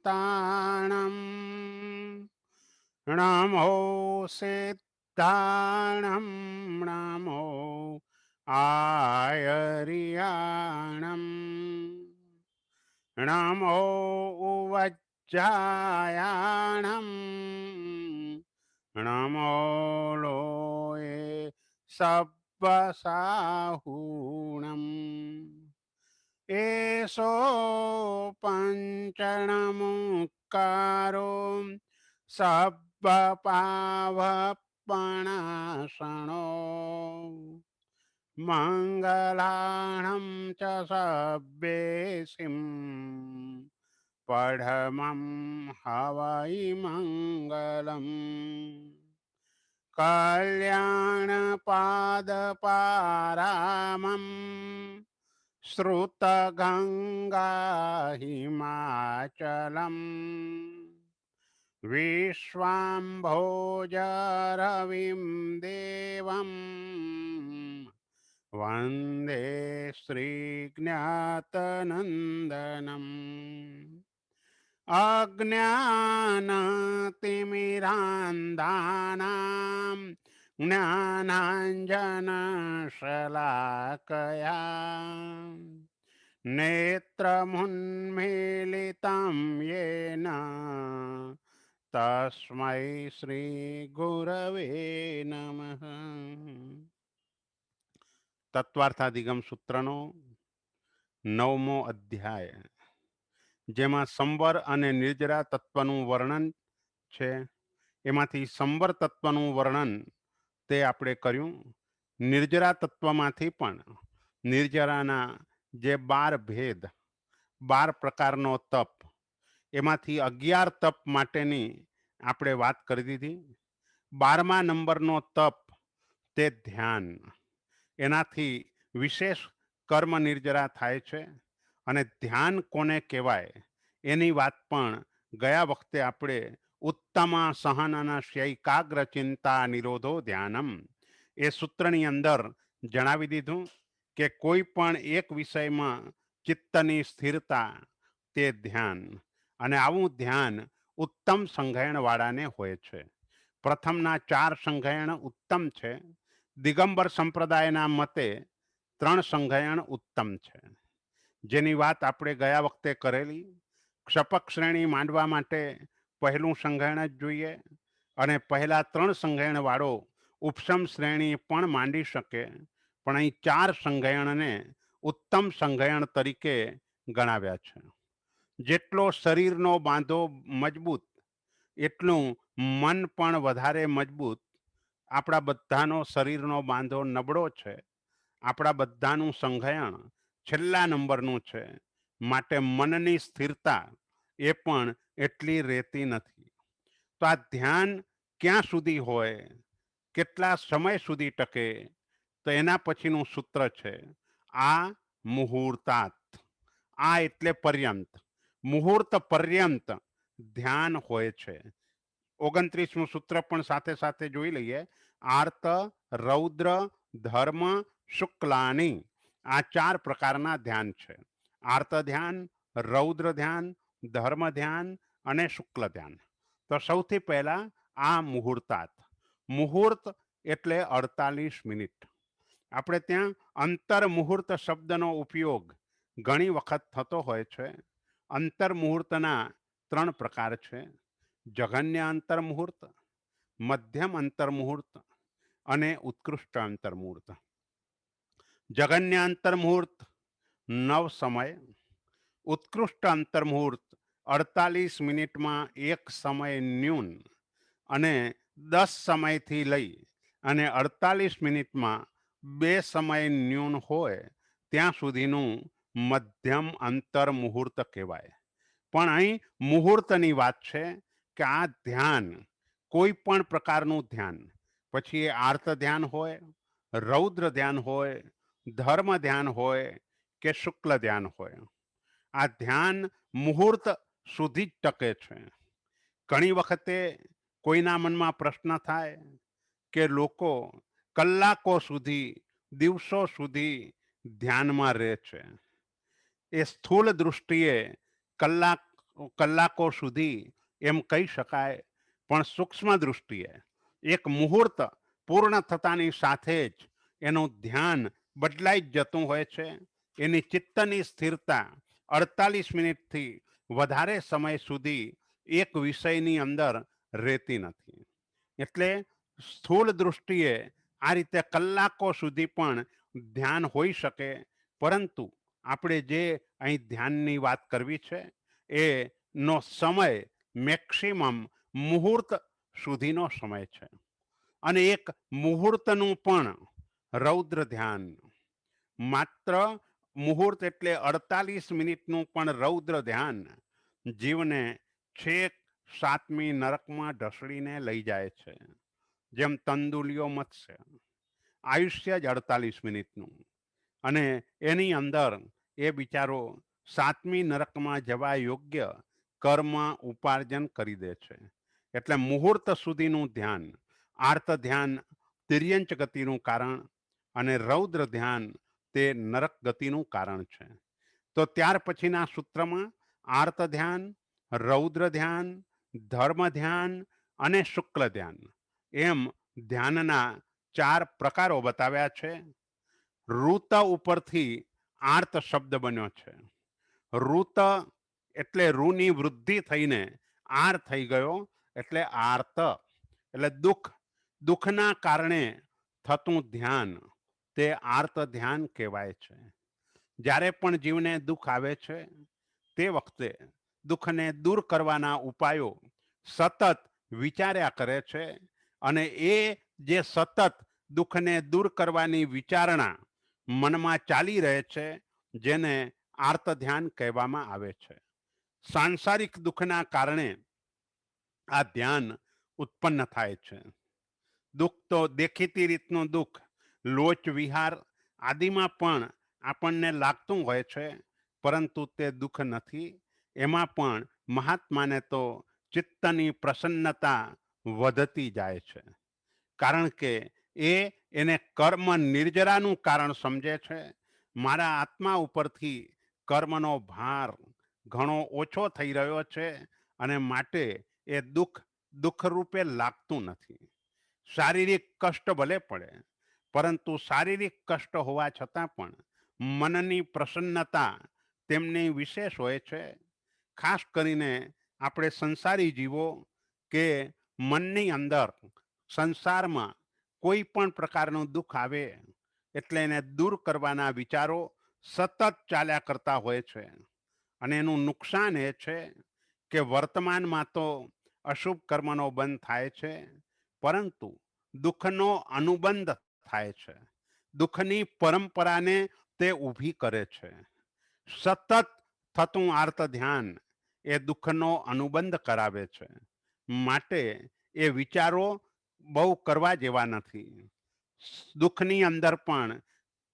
ताणं नमो सिद्धाणं नमो आयर्याणं नमो उवज्जायाणं नमो लोये सब्बसाहूणम् एषो पञ्चणमुक्कारो सब्बपावपणासणो मङ्गलाणं च सब्बेसिं पढमं हवै मङ्गलम् कल्याणपादपारामम् श्रुतगङ्गा हिमाचलम् विश्वाम्भोजरविं देवं वन्दे श्रीज्ञातनन्दनम् अज्ञानतिमिरान्धानां ज्ञानाञ्जनशलाकया नेत्रमुन्मीलितं येन तस्मै श्रीगुरवे नमः। તત્વાર્થાધિગમ સૂત્રનો 9મો અધ્યાય, જેમાં સંવર અને નિર્જરા તત્વનું વર્ણન છે. એમાંથી સંવર તત્વનું વર્ણન તે આપણે કર્યું. નિર્જરા તત્વમાંથી પણ નિર્જરાના જે 12 ભેદ, 12 પ્રકારનો તપ, એમાંથી 11 તપ માટેની આપણે વાત કરી દીધી. 12મા નંબરનો તપ તે ધ્યાન. એનાથી વિશેષ કર્મ નિર્જરા થાય છે. અને ધ્યાન કોને કહેવાય એની વાત પણ ગયા વખતે આપણે ઉત્તમા સહનનસ્ય એકાગ્ર ચિંતા નિરોધો ધ્યાનમ એ સૂત્રની અંદર જણાવી દીધું કે કોઈ પણ એક વિષયમાં ચિત્તની સ્થિરતા તે ધ્યાન. અને આવું ધ્યાન ઉત્તમ સંઘયણવાળાને હોય છે. પ્રથમના 4 સંઘયણ ઉત્તમ છે. દિગંબર સંપ્રદાયના મતે 3 સંઘયણ ઉત્તમ છે, જેની વાત આપણે ગયા વખતે કરેલી. ક્ષપક શ્રેણી માંડવા માટે પહેલું સંઘયણ જ જોઈએ, અને પહેલા 3 સંઘયણ વાળો ઉપસમ શ્રેણી પણ માંડી શકે, પણ અહીં 4 સંઘયણને ઉત્તમ સંઘયણ તરીકે ગણાવ્યા છે. જેટલો શરીરનો બાંધો મજબૂત, એટલું મન પણ વધારે મજબૂત. આપણા બધાનો શરીરનો બાંધો નબળો છે. આપણા બધાનું સંઘયણ છેલ્લા નંબરનું છે. માટે મનની સ્થિરતા એ પણ એટલી રહેતી નથી. તો આ ધ્યાન ક્યાં સુધી હોય, કેટલા સમય સુધી ટકે, તો એના પછીનું સૂત્ર છે આ મુહૂર્તાત. આ એટલે પર્યંત, મુહૂર્ત પર્યંત ધ્યાન હોય છે. 29મું સૂત્ર પણ સાથે સાથે જોઈ લઈએ. આર્ત, રૌદ્ર, ધર્મ, શુક્લાની, આ 4 પ્રકારના ધ્યાન છે. આર્ત ધ્યાન, રૌદ્ર ધ્યાન, ધર્મ ધ્યાન અને શુક્લ ધ્યાન. તો સૌથી પહેલા આ મુહૂર્તાત. મુહૂર્ત એટલે 48 મિનિટ. આપણે ત્યાં અંતર મુહૂર્ત શબ્દનો ઉપયોગ ઘણી વખત થતો હોય છે. અંતર મુહૂર્તના 3 પ્રકાર છે: જઘન્ય અંતર મુહૂર્ત, મધ્યમ અંતર મુહૂર્ત અને ઉત્કૃષ્ટ અંતર મુહૂર્ત. જઘન્ય અંતર મુહૂર્ત 9 સમય, ઉત્કૃષ્ટ અંતર મુહૂર્ત 48 મિનિટમાં 1 સમય ન્યૂન, અને 10 સમયથી લઈ અને 48 મિનિટમાં 2 સમય ન્યૂન હોય ત્યાં સુધીનું મધ્યમ અંતર મુહૂર્ત કહેવાય. પણ અહીં મુહૂર્તની વાત છે કે આ ધ્યાન, કોઈ પણ પ્રકારનું ધ્યાન, પછી એ આર્ત ધ્યાન હોય, રૌદ્ર ધ્યાન હોય, ધર્મ ધ્યાન હોય કે શુક્લ ધ્યાન હોય, આ ધ્યાન મુહૂર્ત સુધી જ ટકે છે. ઘણી વખતે કોઈના મનમાં પ્રશ્ન થાય કે લોકો કલાકો સુધી, દિવસો સુધી ધ્યાનમાં રહે છે. એ સ્થૂળ દૃષ્ટિએ કલાક કલાકો સુધી એમ કહી શકાય, પણ સૂક્ષ્મ દૃષ્ટિએ એક મુહૂર્ત પૂર્ણ થતાની સાથે જ એનું ધ્યાન બદલાઈ જ જતું હોય છે. એની ચિત્તની સ્થિરતા 48 મિનિટથી વધારે સમય સુધી એક વિષયની અંદર રહેતી નથી. એટલે સ્થૂળ દૃષ્ટિએ આ રીતે કલાકો સુધી પણ ધ્યાન હોઈ શકે, પરંતુ આપણે જે અહીં ધ્યાનની વાત કરવી છે એનો સમય મેક્સિમમ મુહૂર્ત સુધીનો સમય છે. અને એક મુહૂર્તનું પણ રૌદ્ર ધ્યાન, માત્ર મુહૂર્ત એટલે 48 મિનિટનું પણ રૌદ્ર ધ્યાન જીવને છેક સાતમી નરકમાં ઢસડીને લઈ જાય છે. જેમ તંદુલિયો મત્સ્ય, આયુષ્ય જ 48 મિનિટનું, અને એની અંદર એ બિચારો સાતમી નરકમાં જવા યોગ્ય કર્મ ઉપાર્જન કરી દે છે. એટલે મુહૂર્ત સુધીનું ધ્યાન, આર્ત ધ્યાન તિર્યંચ ગતિનું કારણ, અને રૌદ્ર ધ્યાન તે નરક ગતિનું કારણ છે. તો ત્યાર પછીના સૂત્રમાં આર્ત ધ્યાન, રૌદ્ર ધ્યાન, ધર્મ ધ્યાન અને શુક્લ ધ્યાન એમ ધ્યાનના 4 પ્રકારો બતાવ્યા છે. ઋત ઉપરથી આર્ત શબ્દ બન્યો છે. ઋત એટલે રૂની વૃદ્ધિ થઈને આર થઈ ગયો, એટલે આર્ત એટલે દુઃખ, દુઃખના કારણે થતું ધ્યાન તે આર્ત ધ્યાન કહેવાય છે. જ્યારે પણ જીવને દુઃખ આવે છે તે વખતે દુઃખને દૂર કરવાના ઉપાયો સતત વિચાર્યા કરે છે, અને એ જે સતત દુઃખને દૂર કરવાની વિચારણા મનમાં ચાલી રહે છે, જેને આર્ત ધ્યાન કહેવામાં આવે છે. સાંસારિક દુઃખના કારણે આ ધ્યાન ઉત્પન્ન થાય છે. દુઃખ તો દેખીતી રીતનું દુઃખ, લોચ વિહાર આદિમાં પણ આપણને લાગતું હોય છે, પરંતુ તે દુઃખ નથી. એમાં પણ મહાત્માને તો ચિત્તની પ્રસન્નતા વધતી જાય છે, કારણ કે એને કર્મ નિર્જરાનું કારણ સમજે છે. મારા આત્મા ઉપરથી કર્મનો ભાર ઘણો ઓછો થઈ રહ્યો છે, અને માટે એ દુઃખ રૂપે લાગતું નથી. શારીરિક કષ્ટ ભલે પડે, પરંતુ શારીરિક કષ્ટ હોવા છતાં પણ મનની પ્રસન્નતા તેમની વિશેષ હોય છે. ખાસ કરીને આપણે સંસારી જીવો કે મનની અંદર સંસારમાં કોઈ પણ પ્રકારનું દુઃખ આવે એટલે એને દૂર કરવાના વિચારો સતત ચાલ્યા કરતા હોય છે. અને એનું નુકસાન એ છે કે વર્તમાનમાં તો અશુભ કર્મનો બંધ થાય છે, પરંતુ દુઃખનો અનુબંધ થાય છે. દુઃખની પરંપરાને તે ઊભી કરે છે. સતત થતું આર્ત ધ્યાન એ દુઃખનો અનુબંધ કરાવે છે. માટે એ વિચારો બહુ કરવા જેવા નથી. દુઃખની અંદર પણ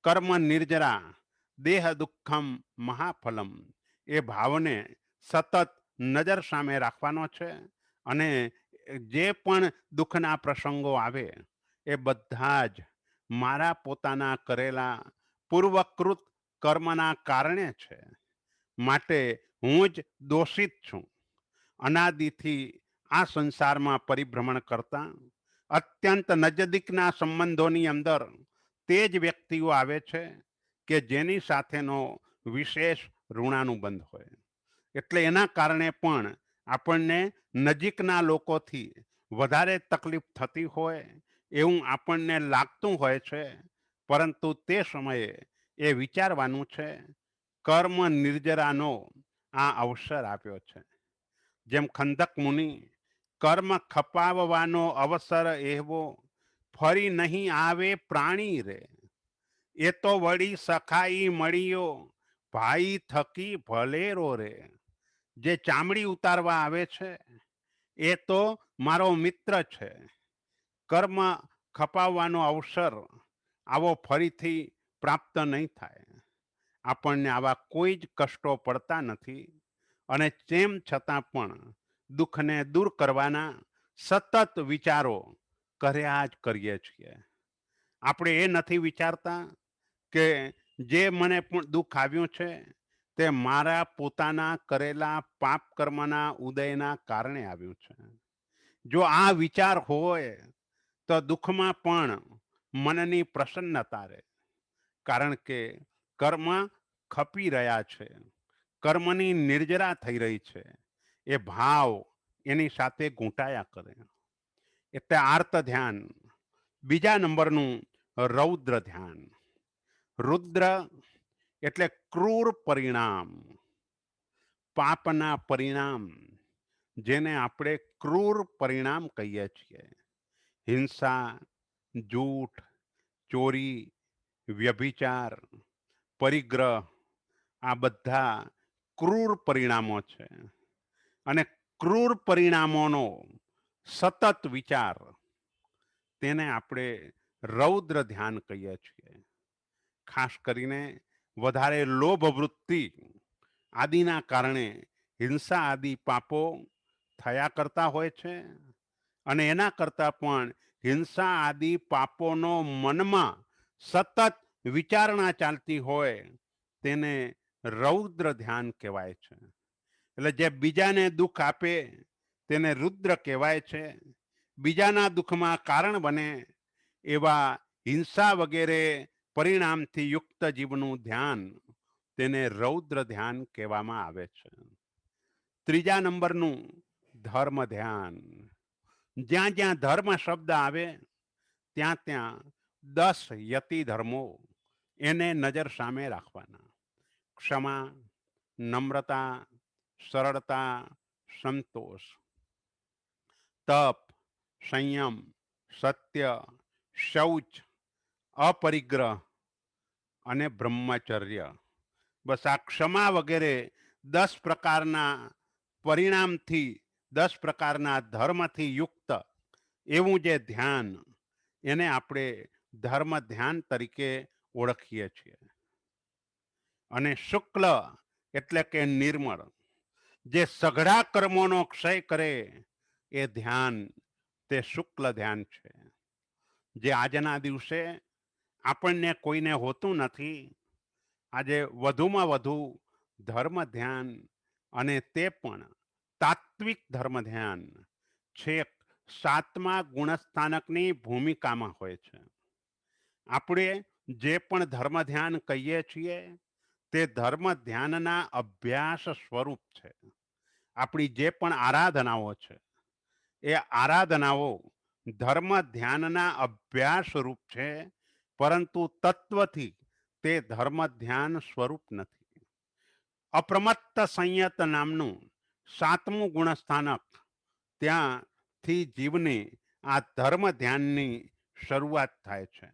કર્મ નિર્જરા દેહ દુઃખમ મહાફલમ એ ભાવને સતત નજર સામે રાખવાનો છે, અને જે પણ દુઃખના પ્રસંગો આવે એ બધા જ મારા પોતાના કરેલા પૂર્વકૃત કર્મના કારણે છે. માટે હું જ દોષિત છું. અનાદિથી આ સંસારમાં પરિભ્રમણ કરતા અત્યંત નજદીકના સંબંધોની અંદર તે જ વ્યક્તિઓ આવે છે કે જેની સાથેનો વિશેષ ઋણાનુબંધ હોય. એટલે એના કારણે પણ આપણને નજીકના લોકોથી વધારે તકલીફ થતી હોય એવું આપણને લાગતું હોય છે, પરંતુ તે સમયે એ વિચારવાનું છે, કર્મ નિર્જરાનો આ અવસર આપ્યો છે. જેમ ખંદક મુનિ કર્મ ખપાવવાનો અવસર એવો ફરી નહીં આવે પ્રાણી રે, એ તો વળી સખાઈ મળીયો ભાઈ થકી ભલેરો રે. જે ચામડી ઉતારવા આવે છે એ તો મારો મિત્ર છે. કર્મ ખપાવવાનો અવસર આવો ફરીથી પ્રાપ્ત નહીં થાય. આપણને આવા કોઈ જ કષ્ટો પડતા નથી, અને તેમ છતાં પણ દુઃખને દૂર કરવાના સતત વિચારો કર્યા જ કરીએ છીએ. આપણે એ નથી વિચારતા કે જે મને પણ દુઃખ આવ્યું છે તે મારા પોતાના કરેલા પાપ કર્મના ઉદયના કારણે આવ્યું છે. જો આ વિચાર હોય તો દુઃખમાં પણ મનની પ્રસન્નતા રહે, કારણ કે કર્મ ખપી રહ્યા છે, કર્મની નિર્જરા થઈ રહી છે, એ ભાવ એની સાથે ગૂંટાયા કરે. એટલે આર્ત ધ્યાન. બીજા નંબરનું રૌદ્ર ધ્યાન. રુદ્ર એટલે ક્રૂર પરિણામ, પાપના પરિણામ, જેને આપણે ક્રૂર પરિણામ કહીએ છીએ. હિંસા, જૂઠ, ચોરી, વ્યભિચાર, પરિગ્રહ, આ બધા ક્રૂર પરિણામો છે. અને ક્રૂર પરિણામોનો સતત વિચાર, તેને આપણે રૌદ્ર ધ્યાન કહીએ છીએ. ખાસ કરીને વધારે લોભ વૃત્તિ આદિના કારણે હિંસા આદિ પાપો થયા કરતા હોય છે. અને એના કરતા પણ હિંસા આદિ પાપોનો મનમાં સતત વિચારણા ચાલતી હોય, તેને રૌદ્ર ધ્યાન કહેવાય છે. એટલે જે બીજાને દુઃખ આપે તેને રુદ્ર કહેવાય છે. બીજાના દુઃખમાં કારણ બને એવા હિંસા વગેરે પરિણામથી યુક્ત જીવનું ધ્યાન, તેને રૌદ્ર ધ્યાન કહેવામાં આવે છે. ત્રીજા નંબરનું ધર્મ ધ્યાન. જ્યાં જ્યાં ધર્મ શબ્દ આવે ત્યાં ત્યાં 10 યતિ ધર્મો એને નજર સામે રાખવાના. ક્ષમા, નમ્રતા, સરળતા, સંતોષ, તપ, સંયમ, સત્ય, શૌચ, અપરિગ્રહ અને બ્રહ્મચર્ય. બસ આ ક્ષમા વગેરે 10 પ્રકારના પરિણામથી, 10 પ્રકારના ધર્મથી યુક્ત એવું જે ધ્યાન, એને આપણે ધર્મ ધ્યાન તરીકે ઓળખીએ છીએ. અને શુક્લ એટલે કે નિર્મળ, જે સઘળા કર્મોનો ક્ષય કરે એ ધ્યાન, તે શુક્લ ધ્યાન છે. જે આજના દિવસે આપણને કોઈને હોતું નથી. આજે વધુમાં વધુ ધર્મ ધ્યાન, અને તે પણ તાત્વિક ધર્મ ધ્યાન, છેક 7મા ગુણસ્થાનકની ભૂમિકામાં હોય છે. આપણે જે પણ ધર્મ ધ્યાન કહીએ છીએ તે ધર્મ ધ્યાનના અભ્યાસ સ્વરૂપ છે. આપણી જે પણ આરાધનાઓ છે એ આરાધનાઓ ધર્મ ધ્યાનના અભ્યાસ રૂપ છે, પરંતુ તત્વથી તે ધર્મ ધ્યાન સ્વરૂપ નથી. અપ્રમત્ત સંયત નામનું 7મું ગુણસ્થાનક, ત્યાંથી જીવને આ ધર્મ ધ્યાનની શરૂઆત થાય છે.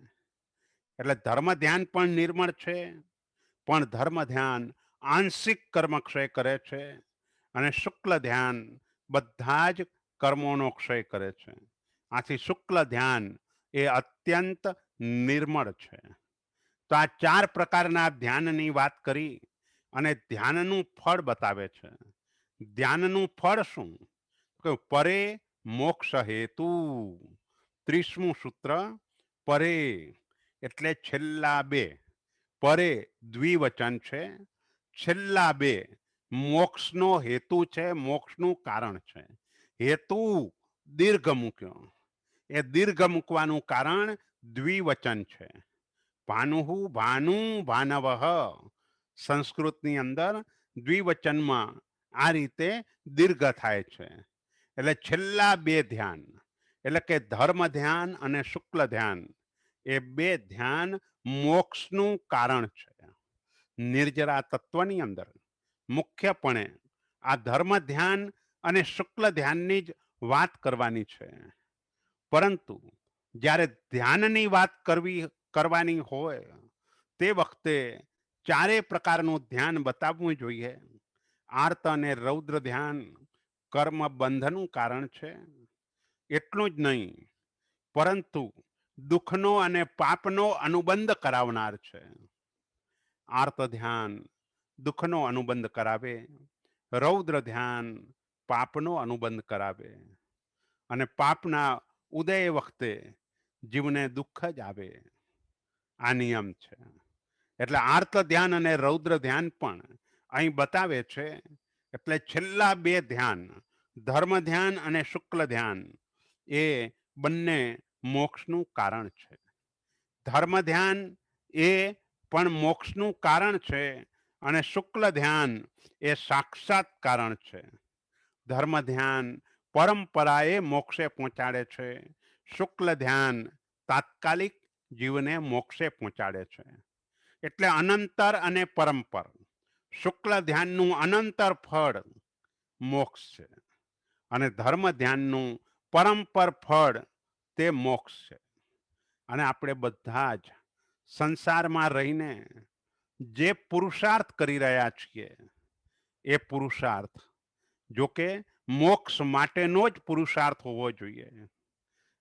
એટલે ધર્મ ધ્યાન પણ નિર્મળ છે, પણ ધર્મ ધ્યાન આંશિક કર્મક્ષય કરે છે, અને શુક્લ ધ્યાન બધા જ કર્મોનો ક્ષય કરે છે. આથી શુક્લ ધ્યાન એ અત્યંત નિર્મળ છે. તો આ 4 પ્રકારના ધ્યાનની વાત કરી અને ધ્યાનનું ફળ બતાવે છે. ધ્યાનનું ફળ શું? કે પરે મોક્ષ હેતુ. 30મું સૂત્ર, પરે એટલે છેલ્લા બે. પરે દ્વિવચન છે. છેલ્લા બે મોક્ષનો હેતુ છે, મોક્ષનું કારણ છે. હેતુ દીર્ઘ મૂક્યો, એ દીર્ઘ મૂકવાનું કારણ દ્વિવચન છે. ભાનુહુ ભાનુ ભાનવઃ. સંસ્કૃતની અંદર દ્વિવચનમાં આ રીતે દીર્ઘ થાય છે. એટલે છેલ્લા બે ધ્યાન, એટલે કે ધર્મ ધ્યાન અને શુક્લ ધ્યાન, એ બે ધ્યાન મોક્ષનું કારણ છે. નિર્જરા તત્વની અંદર મુખ્યપણે આ ધર્મ ધ્યાન અને શુક્લ ધ્યાનની જ વાત કરવાની છે. પરંતુ જ્યારે ધ્યાનની વાત કરવાની હોય તે વખતે 4 પ્રકારનું ધ્યાન બતાવવું જોઈએ. આર્ત અને રૌદ્ર ધ્યાન કર્મ બંધનું કારણ છે. એટલું જ નહીં, પરંતુ દુઃખનો અને પાપનો અનુબંધ કરાવનાર છે. આર્ત ધ્યાન દુઃખનો અનુબંધ કરાવે, રૌદ્ર ધ્યાન પાપનો અનુબંધ કરાવે, અને પાપના ઉદય વખતે જીવને દુઃખ જ આવે. આ નિયમ છે. એટલે આર્ત ધ્યાન અને રૌદ્ર ધ્યાન પણ અહીં બતાવે છે. એટલે છેલ્લા બે ધ્યાન, ધર્મ ધ્યાન અને શુક્લ ધ્યાન, એ બંને મોક્ષનું કારણ છે. ધર્મ ધ્યાન એ પણ મોક્ષનું કારણ છે અને શુક્લ ધ્યાન એ સાક્ષાત કારણ છે. ધર્મ ધ્યાન પરંપરાએ મોક્ષે પહોંચાડે છે. શુક્લ ધ્યાન તાત્કાલિક જીવને મોક્ષે પહોંચાડે છે. એટલે અનંતર અને પરંપર. શુક્લ ધ્યાનનું અનંતર ફળ મોક્ષ છે અને ધર્મ ધ્યાનનું પરંપર ફળ તે મોક્ષ છે. અને આપણે બધા જ સંસારમાં રહીને જે પુરુષાર્થ કરી રહ્યા છીએ એ પુરુષાર્થ જોકે મોક્ષ માટેનો જ પુરુષાર્થ હોવો જોઈએ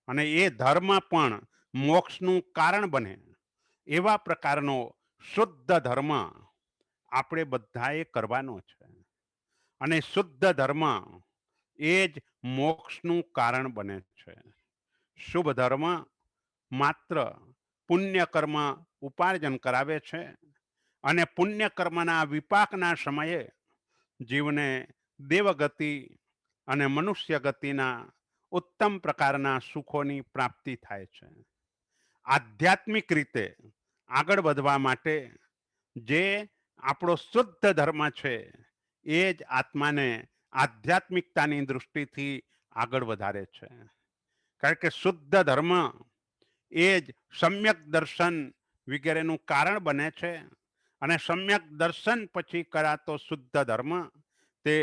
અને એ ધર્મ પણ મોક્ષનું કારણ બને એવા પ્રકારનો શુદ્ધ ધર્મ આપણે બધાએ કરવાનો છે. અને શુદ્ધ ધર્મ એ જ મોક્ષનું કારણ બને છે. શુભ ધર્મ માત્ર પુણ્ય કર્મ ઉપાર્જન કરાવે છે અને પુણ્ય કર્મના વિપાકના સમયે જીવને દેવગતિ અને મનુષ્ય ગતિના ઉત્તમ પ્રકારના સુખોની પ્રાપ્તિ થાય છે. આધ્યાત્મિક રીતે આગળ વધવા માટે જે આપણો શુદ્ધ ધર્મ છે એ જ આત્માને આધ્યાત્મિકતાની દૃષ્ટિથી આગળ વધારે છે. કારણ કે શુદ્ધ ધર્મ એ જ સમ્યક દર્શન વગેરેનું કારણ બને છે અને સમ્યક દર્શન પછી કરાતો શુદ્ધ ધર્મ તે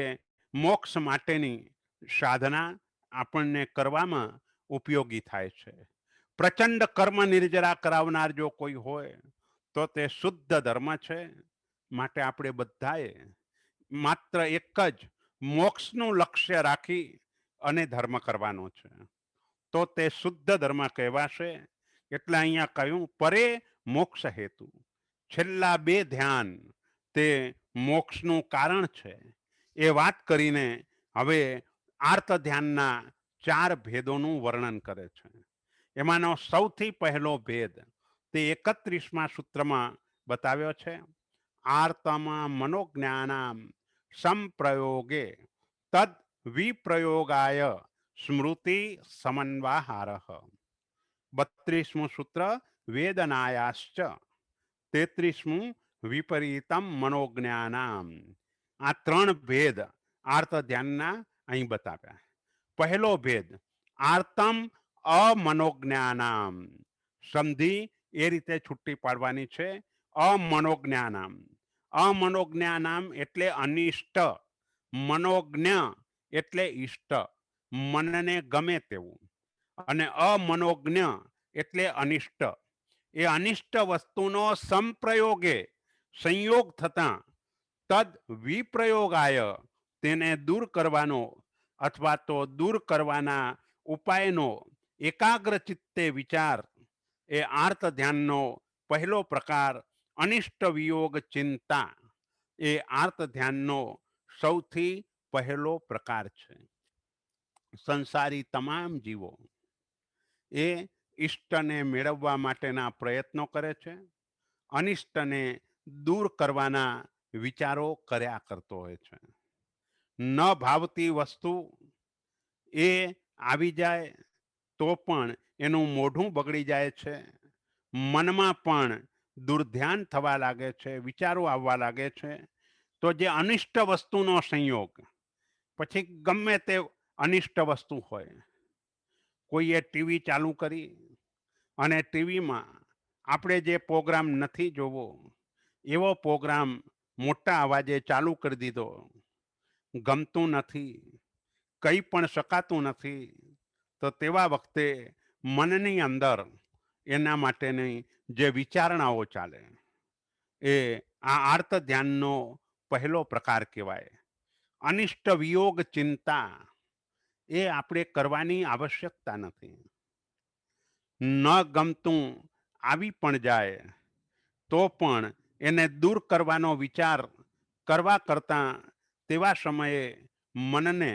મોક્ષ માટેની સાધના આપણને કરવામાં ઉપયોગી થાય છે. પ્રચંડ કર્મ નિર્જરા કરાવનાર જો કોઈ હોય તો તે શુદ્ધ ધર્મ છે. માટે આપણે બધાએ માત્ર એક જ મોક્ષનું લક્ષ્ય રાખી અને ધર્મ કરવાનો છે. તો તે શુદ્ધ ધર્મ કહેવાશે. એટલે અહીંયા કહ્યું પરે મોક્ષ હેતુ. છેલ્લા બે ધ્યાન તે મોક્ષનું કારણ છે. એ વાત કરીને હવે આર્ત ધ્યાનના 4 ભેદોનું વર્ણન કરે છે. એમાંનો સૌથી પહેલો ભેદ તે 31મા સૂત્રમાં બતાવ્યો છે. આર્તમાં મનોજ્ઞાનામ સંપ્રયોગે તદ વિપ્રયોગાય સ્મૃતિ સમન્વાહાર. 32મું સૂત્ર વેદનાયાશ્ચ. 33મું વિપરીતમ મનોજ્ઞાનામ. આ 3 ભેદ આર્ત ધ્યાનના અહીં બતાવ્યા. પહેલો ભેદ આર્તમ અમનોજ્ઞાનામ. સંધિ એ રીતે છૂટી પાડવાની છે. અમનોજ્ઞાનામ. અમનોજ્ઞાનામ એટલે અનિષ્ટ. મનોજ્ઞ એટલે ઈષ્ટ, મનને ગમે તેવું. અને અમનોજ્ઞ એટલે અનિષ્ટ. એ અનિષ્ટ વસ્તુનો સંપ્રયોગે સંયોગ થતા તદ વિપ્રયોગાય તેને દૂર કરવાનો અથવા તો દૂર કરવાના ઉપાયનો એકાગ્ર ચિત્તે વિચાર એ આર્ત ધ્યાનનો પહેલો પ્રકાર. અનિષ્ટ વિયોગ ચિંતા એ આર્ત ધ્યાનનો સૌથી પહેલો પ્રકાર છે. સંસારી તમામ જીવો એ ઈષ્ટને મેળવવા માટેના પ્રયત્નો કરે છે. અનિષ્ટને દૂર કરવાના વિચારો કર્યા કરતો હોય છે. ન ભાવતી વસ્તુ એ આવી જાય તો પણ એનું મોઢું બગડી જાય છે. મનમાં પણ દુર્ધ્યાન થવા લાગે છે, વિચારો આવવા લાગે છે. તો જે અનિષ્ટ વસ્તુનો સંયોગ, પછી ગમે તે અનિષ્ટ વસ્તુ હોય, કોઈએ ટીવી ચાલુ કરી અને ટીવીમાં આપણે જે પ્રોગ્રામ નથી જોવો એવો પ્રોગ્રામ મોટા અવાજે ચાલુ કરી દીધો. ગમતું નથી, કંઈ પણ શકાતું નથી, તો તેવા વખતે મનની અંદર એના માટેની જે વિચારણાઓ ચાલે એ આ આર્ત ધ્યાનનો પહેલો પ્રકાર કહેવાય. અનિષ્ટ વિયોગ ચિંતા એ આપણે કરવાની આવશ્યકતા નથી. ન ગમતું આવી પણ જાય તો પણ એને દૂર કરવાનો વિચાર કરવા કરતાં તેવા સમયે મનને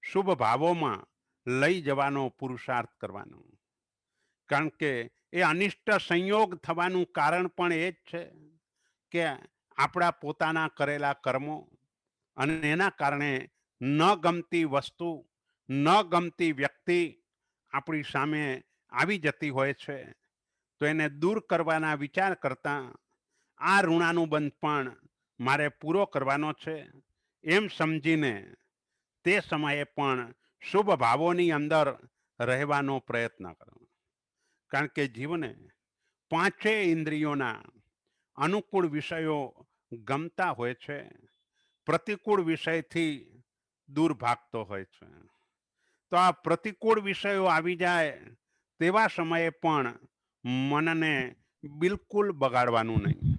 શુભ ભાવોમાં લઈ જવાનો પુરુષાર્થ કરવાનો. કારણ કે એ અનિષ્ટ સંયોગ થવાનું કારણ પણ એ જ છે કે આપણા પોતાના કરેલા કર્મો અને એના કારણે ન ગમતી વસ્તુ, ન ગમતી વ્યક્તિ આપણી સામે આવી જતી હોય છે, તો એને દૂર કરવાના વિચાર કરતા આ ઋણાનુબંધ પણ મારે પૂરો કરવાનો છે એમ સમજીને તે સમયે પણ શુભ ભાવોની અંદર રહેવાનો પ્રયત્ન કરો. કારણ કે જીવને પાંચેય ઇન્દ્રિયોના અનુકૂળ વિષયો ગમતા હોય છે, પ્રતિકૂળ વિષયથી દૂર ભાગતો હોય છે. તો આ પ્રતિકૂળ વિષયો આવી જાય તેવા સમયે પણ મનને બિલકુલ બગાડવાનું નહીં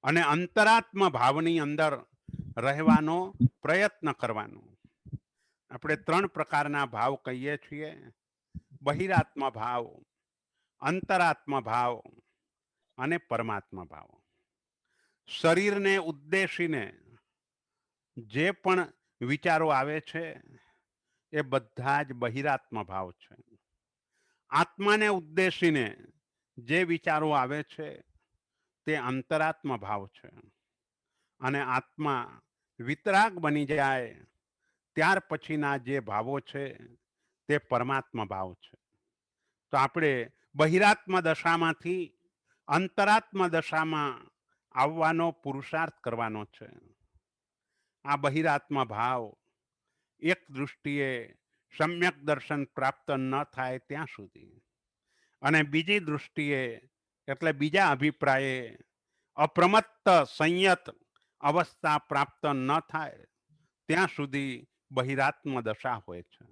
અને અંતરાત્મ ભાવની અંદર રહેવાનો પ્રયત્ન કરવાનો. આપણે ત્રણ પ્રકારના ભાવ કહીએ છીએ: બહિરાત્મ ભાવ, અંતરાત્મ ભાવ અને પરમાત્મા ભાવ. શરીરને ઉદ્દેશીને જે પણ વિચારો આવે છે એ બધા જ બહિરાત્મ ભાવ છે. આત્માને ઉદ્દેશીને જે વિચારો આવે છે તે અંતરાત્મ ભાવ છે. અને આત્મા વિતરાગ બની જાય ત્યાર પછીના જે ભાવો છે તે પરમાત્મા ભાવ છે. તો આપણે બહિરાત્મ દશામાંથી અંતરાત્મ દશામાં આવવાનો પુરુષાર્થ કરવાનો છે. આ બહિરાત્મ ભાવ એક દૃષ્ટિએ સમ્યક દર્શન પ્રાપ્ત ન થાય ત્યાં સુધી અને બીજી દૃષ્ટિએ એટલે બીજા અભિપ્રાયે અપ્રમત્ત સંયત અવસ્થા પ્રાપ્ત ન થાય ત્યાં સુધી બહિરાત્મ દશા હોય છે.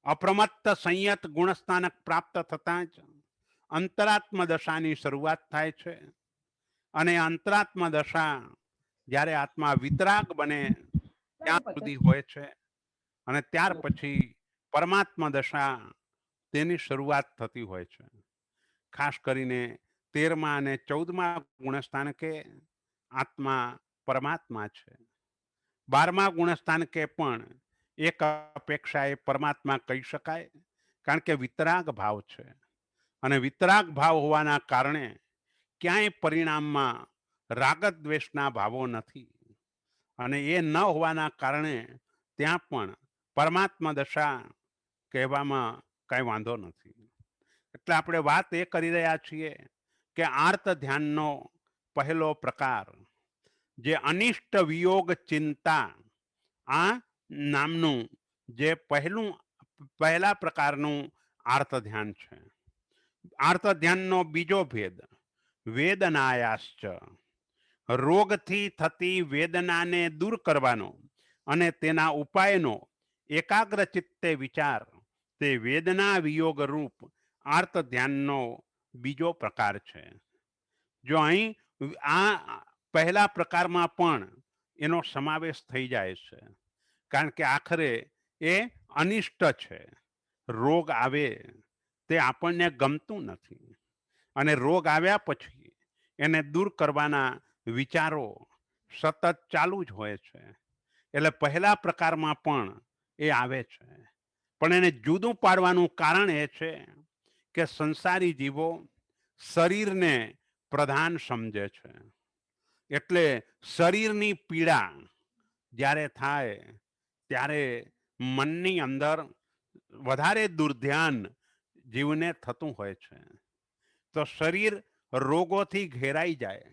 અપ્રમત્ત સંયત ગુણસ્થાનક પ્રાપ્ત થતાં જ અંતરાત્મ દશાની શરૂઆત થાય છે અને અંતરાત્મ દશા જ્યારે આત્મા વિતરાગ બને ત્યાં સુધી હોય છે અને ત્યાર પછી પરમાત્મા દશા તેની શરૂઆત થતી હોય છે. ખાસ કરીને 13મા અને 14મા ગુણસ્થાનકે આત્મા પરમાત્મા છે. 12મા ગુણસ્થાનકે પણ એક અપેક્ષાએ પરમાત્મા કહી શકાય, કારણ કે વિતરાગ ભાવ છે અને વિતરાગ ભાવ હોવાના કારણે ક્યાંય પરિણામમાં રાગદ્વેષના ભાવો નથી અને એ ન હોવાના કારણે ત્યાં પણ પરમાત્મા દશા કહેવામાં કઈ વાંધો નથી. એટલે આપણે વાત એ કરી રહ્યા છીએ કે આર્ત ધ્યાનનો પહેલો પ્રકાર જે અનિષ્ટ વિયોગ ચિંતા આ નામનું જે પહેલા પ્રકારનું આર્ત ધ્યાન છે. આર્ત ધ્યાનનો બીજો ભેદ વેદનાયાશ્ચ, રોગથી થતી વેદનાને દૂર કરવાનો અને તેના ઉપાયનો એકાગ્ર ચિત્તે વિચાર તે વેદના વિયોગ રૂપ આર્ત ધ્યાનનો બીજો પ્રકાર છે. જો અહીં આ પહેલા પ્રકારમાં પણ એનો સમાવેશ થઈ જાય છે, કારણ કે આખરે એ અનિષ્ટ છે. રોગ આવે તે આપણને ગમતું નથી અને રોગ આવ્યા પછી એને દૂર કરવાના વિચારો સતત ચાલુ જ હોય છે. એટલે પહેલા પ્રકારમાં પણ એ આવે છે, પણ એને જુદું પાડવાનું કારણ એ છે કે સંસારી જીવો શરીરને પ્રધાન સમજે છે. એટલે શરીરની પીડા જ્યારે થાય ત્યારે મનની અંદર વધારે દુર્ધ્યાન જીવને થતું હોય છે. તો શરીર રોગોથી ઘેરાઈ જાય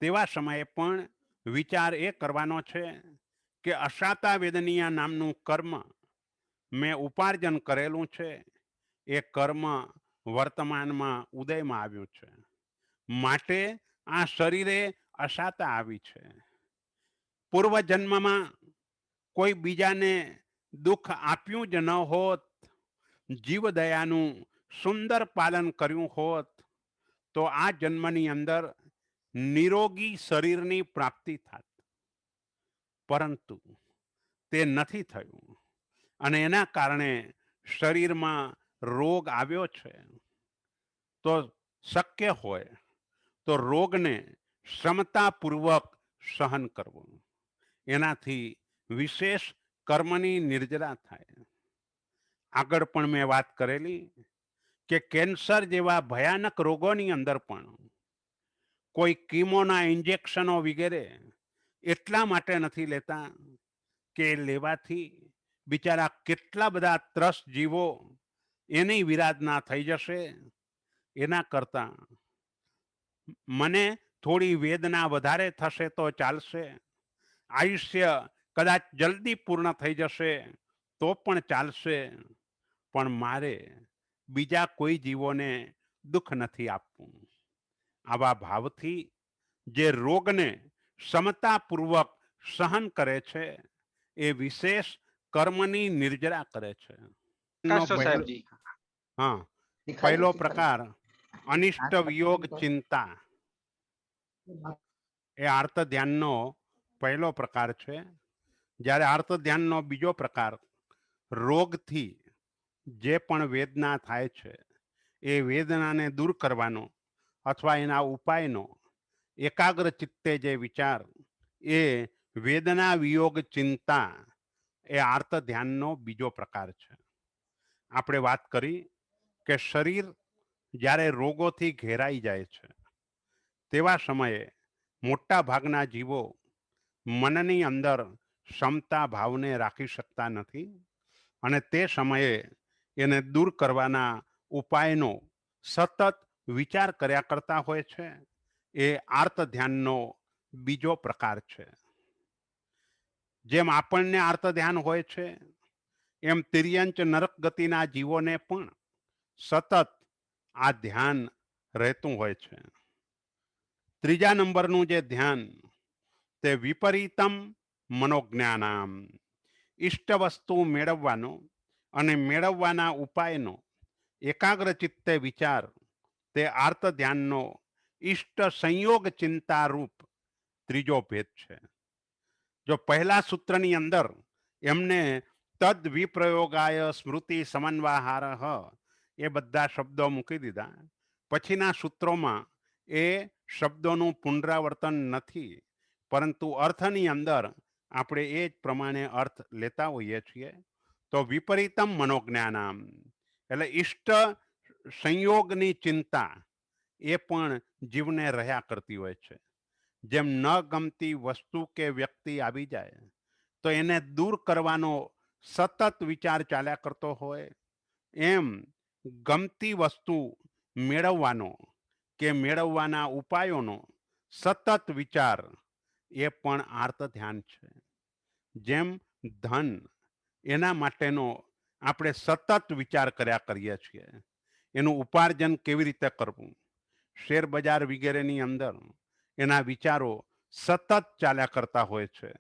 તેવા સમયે પણ વિચાર એ કરવાનો છે કે અશાતા વેદનીય નામનું કર્મ મેં ઉપાર્જન કરેલું છે, એ કર્મ વર્તમાનમાં ઉદયમાં આવ્યું છે, માટે આ શરીરે અશાતા આવી છે. પૂર્વ જન્મમાં કોઈ બીજાને દુઃખ આપ્યું જ ન હોત, જીવદયાનું સુંદર પાલન કર્યું હોત, તો આ જન્મની અંદર નિરોગી શરીરની પ્રાપ્તિ થાત. પરંતુ તે નથી થયું અને એના કારણે શરીરમાં રોગ આવ્યો છે. તો શક્ય હોય તો રોગને ક્ષમતાપૂર્વક સહન કરવું, એનાથી વિશેષ કર્મની નિર્જરા થાય. આગળ પણ મેં વાત કરેલી કે કેન્સર જેવા ભયાનક રોગોની અંદર પણ કોઈ કીમોના ઇન્જેક્શનો વગેરે એટલા માટે નથી લેતા કે લેવાથી બિચારા કેટલા બધા ત્રસ્ત જીવો એની વિરાધના થઈ જશે. એના કરતા મને થોડી વેદના વધારે થશે તો ચાલશે, આયુષ્ય કદાચ જલ્દી પૂર્ણ થઈ જશે તો પણ ચાલશે, પણ મારે બીજા કોઈ જીવોને દુઃખ નથી આપવું. આવા ભાવથી જે રોગને ક્ષમતાપૂર્વક સહન કરે છે એ વિશેષ કર્મની નિર્જરા કરે છે. પ્રકાશ સાહેબજી. હા, પહેલો પ્રકાર અનિષ્ટ વિયોગ ચિંતા એ આર્ત ધ્યાનનો પહેલો પ્રકાર છે. જ્યારે આર્ત ધ્યાનનો બીજો પ્રકાર રોગથી જે પણ વેદના થાય છે એ વેદનાને દૂર કરવાનો અથવા એના ઉપાયનો એકાગ્ર ચિત્તે જે વિચાર એ વેદના વિયોગ ચિંતા એ આર્ત ધ્યાનનો બીજો પ્રકાર છે. આપણે વાત કરી કે શરીર જ્યારે રોગોથી ઘેરાઈ જાય છે તેવા સમયે મોટા ભાગના જીવો મનની અંદર ક્ષમતા ભાવને રાખી શકતા નથી અને તે સમયે એને દૂર કરવાના ઉપાયનો સતત વિચાર કર્યા કરતા હોય છે. એ આર્ત ધ્યાનનો બીજો પ્રકાર છે. જેમ આપણને આર્ત ધ્યાન હોય છે એમ તિર્યંચ નરક ગતિના જીવોને પણ સતત આ ધ્યાન રહેતું હોય છે. ત્રીજા નંબરનું જે ધ્યાન તે વિપરીતમ મનોજ્ઞાનામ, ઈષ્ટ વસ્તુ મેળવવાનો અને મેળવવાના ઉપાયનો એકાગ્ર ચિત્તે વિચાર તે આર્ત ધ્યાનનો ઈષ્ટ સંયોગ ચિંતા રૂપ ત્રીજો ભેદ છે. જો પહેલા સૂત્રની અંદર એમને તદ વિપ્રયોગાય સ્મૃતિ સમન્વાહાર એ બધા શબ્દો મૂકી દીધા, પછીના સૂત્રોમાં એ શબ્દોનું પુનરાવર્તન નથી, પરંતુ અર્થની અંદર આપણે એ જ પ્રમાણે અર્થ લેતા હોઈએ છીએ. તો વિપરીતમ મનોજ્ઞાનામ એટલે ઈષ્ટ સંયોગની ચિંતા એ પણ જીવને રહ્યા કરતી હોય છે. જેમ ન ગમતી વસ્તુ કે વ્યક્તિ આવી જાય તો એને દૂર કરવાનો સતત વિચાર ચાલ્યા કરતો હોય, એમ ગમતી વસ્તુ મેળવવાનો કે મેળવવાના ઉપાયોનો સતત વિચાર એ પણ આર્ત ધ્યાન છે. જેમ ધન એના માટેનો આપણે સતત વિચાર કર્યા કરીએ છીએ, એનું ઉપાર્જન કેવી રીતે કરવું, શેર બજાર વગેરેની અંદર એના વિચારો સતત ચાલ્યા કરતા હોય છે.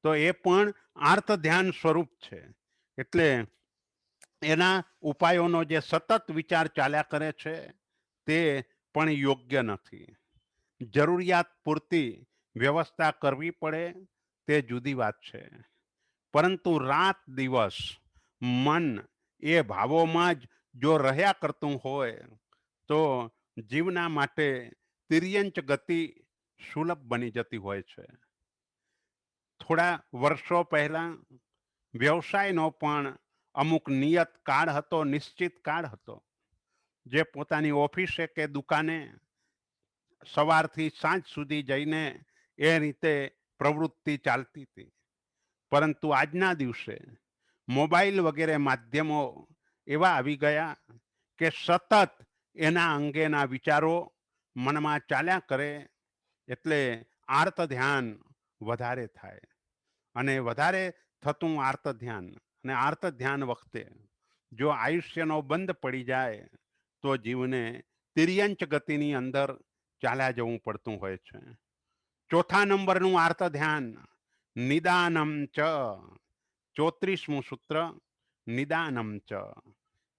તો એ પણ આર્ત ધ્યાન સ્વરૂપ છે. એટલે એના ઉપાયોનો જે સતત વિચાર ચાલ્યા કરે છે તે પણ યોગ્ય નથી. જરૂરિયાત પૂરતી વ્યવસ્થા કરવી પડે તે જુદી વાત છે, પરંતુ રાત દિવસ મન એ ભાવોમાં જ જો રહ્યા કરતું હોય તો જીવના માટે તિર્યંચ ગતિ સુલભ બની જતી હોય છે. થોડા વર્ષો પહેલા વ્યવસાયનો પણ અમુક નિયત કાળ હતો, નિશ્ચિત કાળ હતો, જે પોતાની ઓફિસે કે દુકાને સવારથી સાંજ સુધી જઈને એ રીતે પ્રવૃત્તિ ચાલતી હતી. પરંતુ આજના દિવસે મોબાઈલ વગેરે માધ્યમો એવા આવી ગયા કે સતત એના અંગેના વિચારો મનમાં ચાલ્યા કરે, એટલે આર્ત ધ્યાન વધારે થાય. અને વધારે થતું આર્ત ધ્યાન, અને આર્ત ધ્યાન વખતે જો આયુષ્યનો બંધ પડી જાય તો જીવને તિર્યંચ ગતિની અંદર ચાલ્યા જવું પડતું હોય છે. ચોથા નંબરનું આર્ત ધ્યાન નિદાનમ ચ, 34મું સૂત્ર નિદાનમ ચ.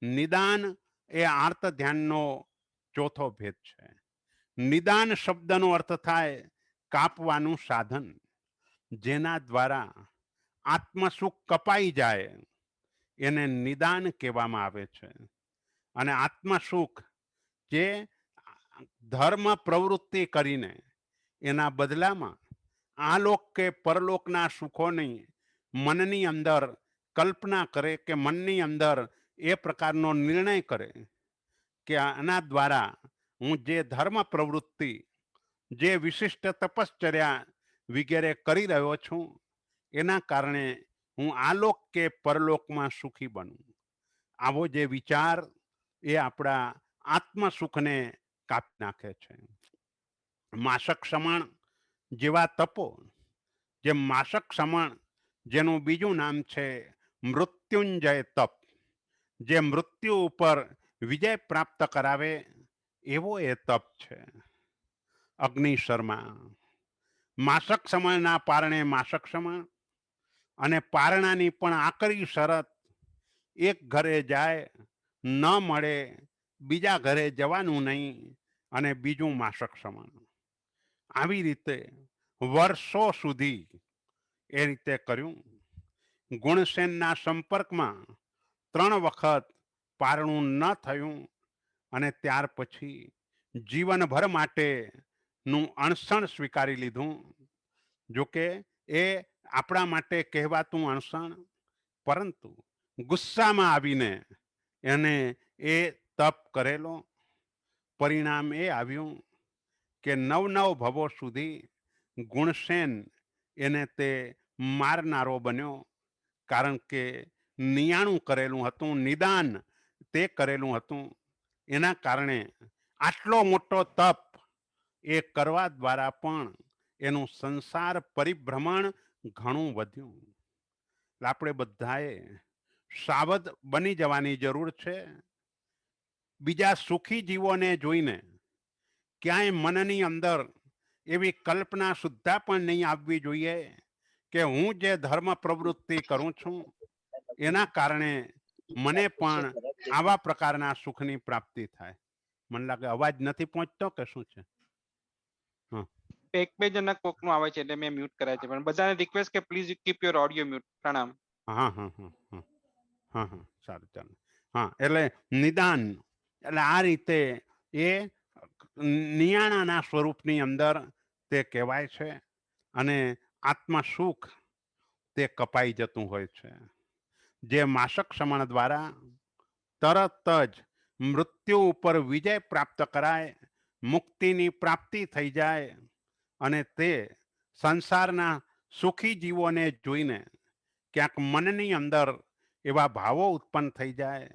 નિદાન એ આર્ત ધ્યાનનો ચોથો ભેદ છે. નિદાન શબ્દનો અર્થ થાય કાપવાનું સાધન, જેના દ્વારા આત્મસુખ કપાઈ જાય એને નિદાન કહેવામાં આવે છે. અને આત્મસુખ જે ધર્મ પ્રવૃત્તિ કરીને એના બદલામાં આલોક કે પરલોકના સુખોની મનની અંદર કલ્પના કરે કે મનની અંદર એ પ્રકારનો નિર્ણય કરે કે આના દ્વારા હું જે ધર્મ પ્રવૃત્તિ જે વિશિષ્ટ તપશ્ચર્યા વગેરે કરી રહ્યો છું એના કારણે હું આલોક કે પરલોકમાં સુખી બનું. આવો જે વિચાર એ આપણા આત્મસુખને કાપી નાખે છે. માસક સમણ જેવા તપો, જે માસક સમણ જેનું બીજું નામ છે મૃત્યુંજય તપ, જે મૃત્યુ ઉપર વિજય પ્રાપ્ત કરાવે એવો એ તપ છે. અગ્નિ શર્મા માસક સમયના પારણે માસક સમણ અને પારણાની પણ આકરી શરત, એક ઘરે જાય ન મળે બીજા ઘરે જવાનું નહીં અને બીજું માસક સમણ. આવી રીતે વર્ષો સુધી એ રીતે કર્યું. ગુણસેનના સંપર્કમાં 3 વખત પારણું ન થયું અને ત્યાર પછી જીવનભર માટેનું અણસણ સ્વીકારી લીધું. જોકે એ આપણા માટે કહેવાતું અણસણ, પરંતુ ગુસ્સામાં આવીને એને એ તપ કરેલો. પરિણામ એ આવ્યું કે 9 ભવો સુધી ગુણસેન એને તે મારનારો બન્યો. કારણ કે નિયાણું કરેલું હતું, નિદાન તે કરેલું હતું. એના કારણે આટલો મોટો તપ એ કરવા દ્વારા પણ એનું સંસાર પરિભ્રમણ ઘણું વધ્યું. આપણે બધાએ સાવધ બની જવાની જરૂર છે. બીજા સુખી જીવોને જોઈને ક્યાંય મનની અંદર એવી કલ્પના સુદ્ધા પણ નહીં આવવી જોઈએ કે હું જે ધર્મ પ્રવૃત્તિ કરું છું એના કારણે મને પણ આવા પ્રકારના સુખની પ્રાપ્તિ થાય. મને લાગે અવાજ નથી પહોંચતો કે શું છે? હા એક બે જણના કોકનું આવે છે એટલે મેં મ્યુટ કરાય છે, પણ બધાને રિક્વેસ્ટ કે please keep your audio mute. પ્રણામ. હા હા હા હા હા હા સારું ચાલો. હા એટલે નિદાન એટલે આ રીતે એ નિયાણાના સ્વરૂપની અંદર તે કહેવાય છે અને આત્મ સુખ તે કપાઈ જતું હોય છે. જે માસક સમણ દ્વારા તરત જ મૃત્યુ ઉપર વિજય પ્રાપ્ત કરાય, મુક્તિની પ્રાપ્તિ થઈ જાય અને તે સંસારના સુખી જીવોને જોઈને ક્યાંક મનની અંદર એવા ભાવો ઉત્પન્ન થઈ જાય.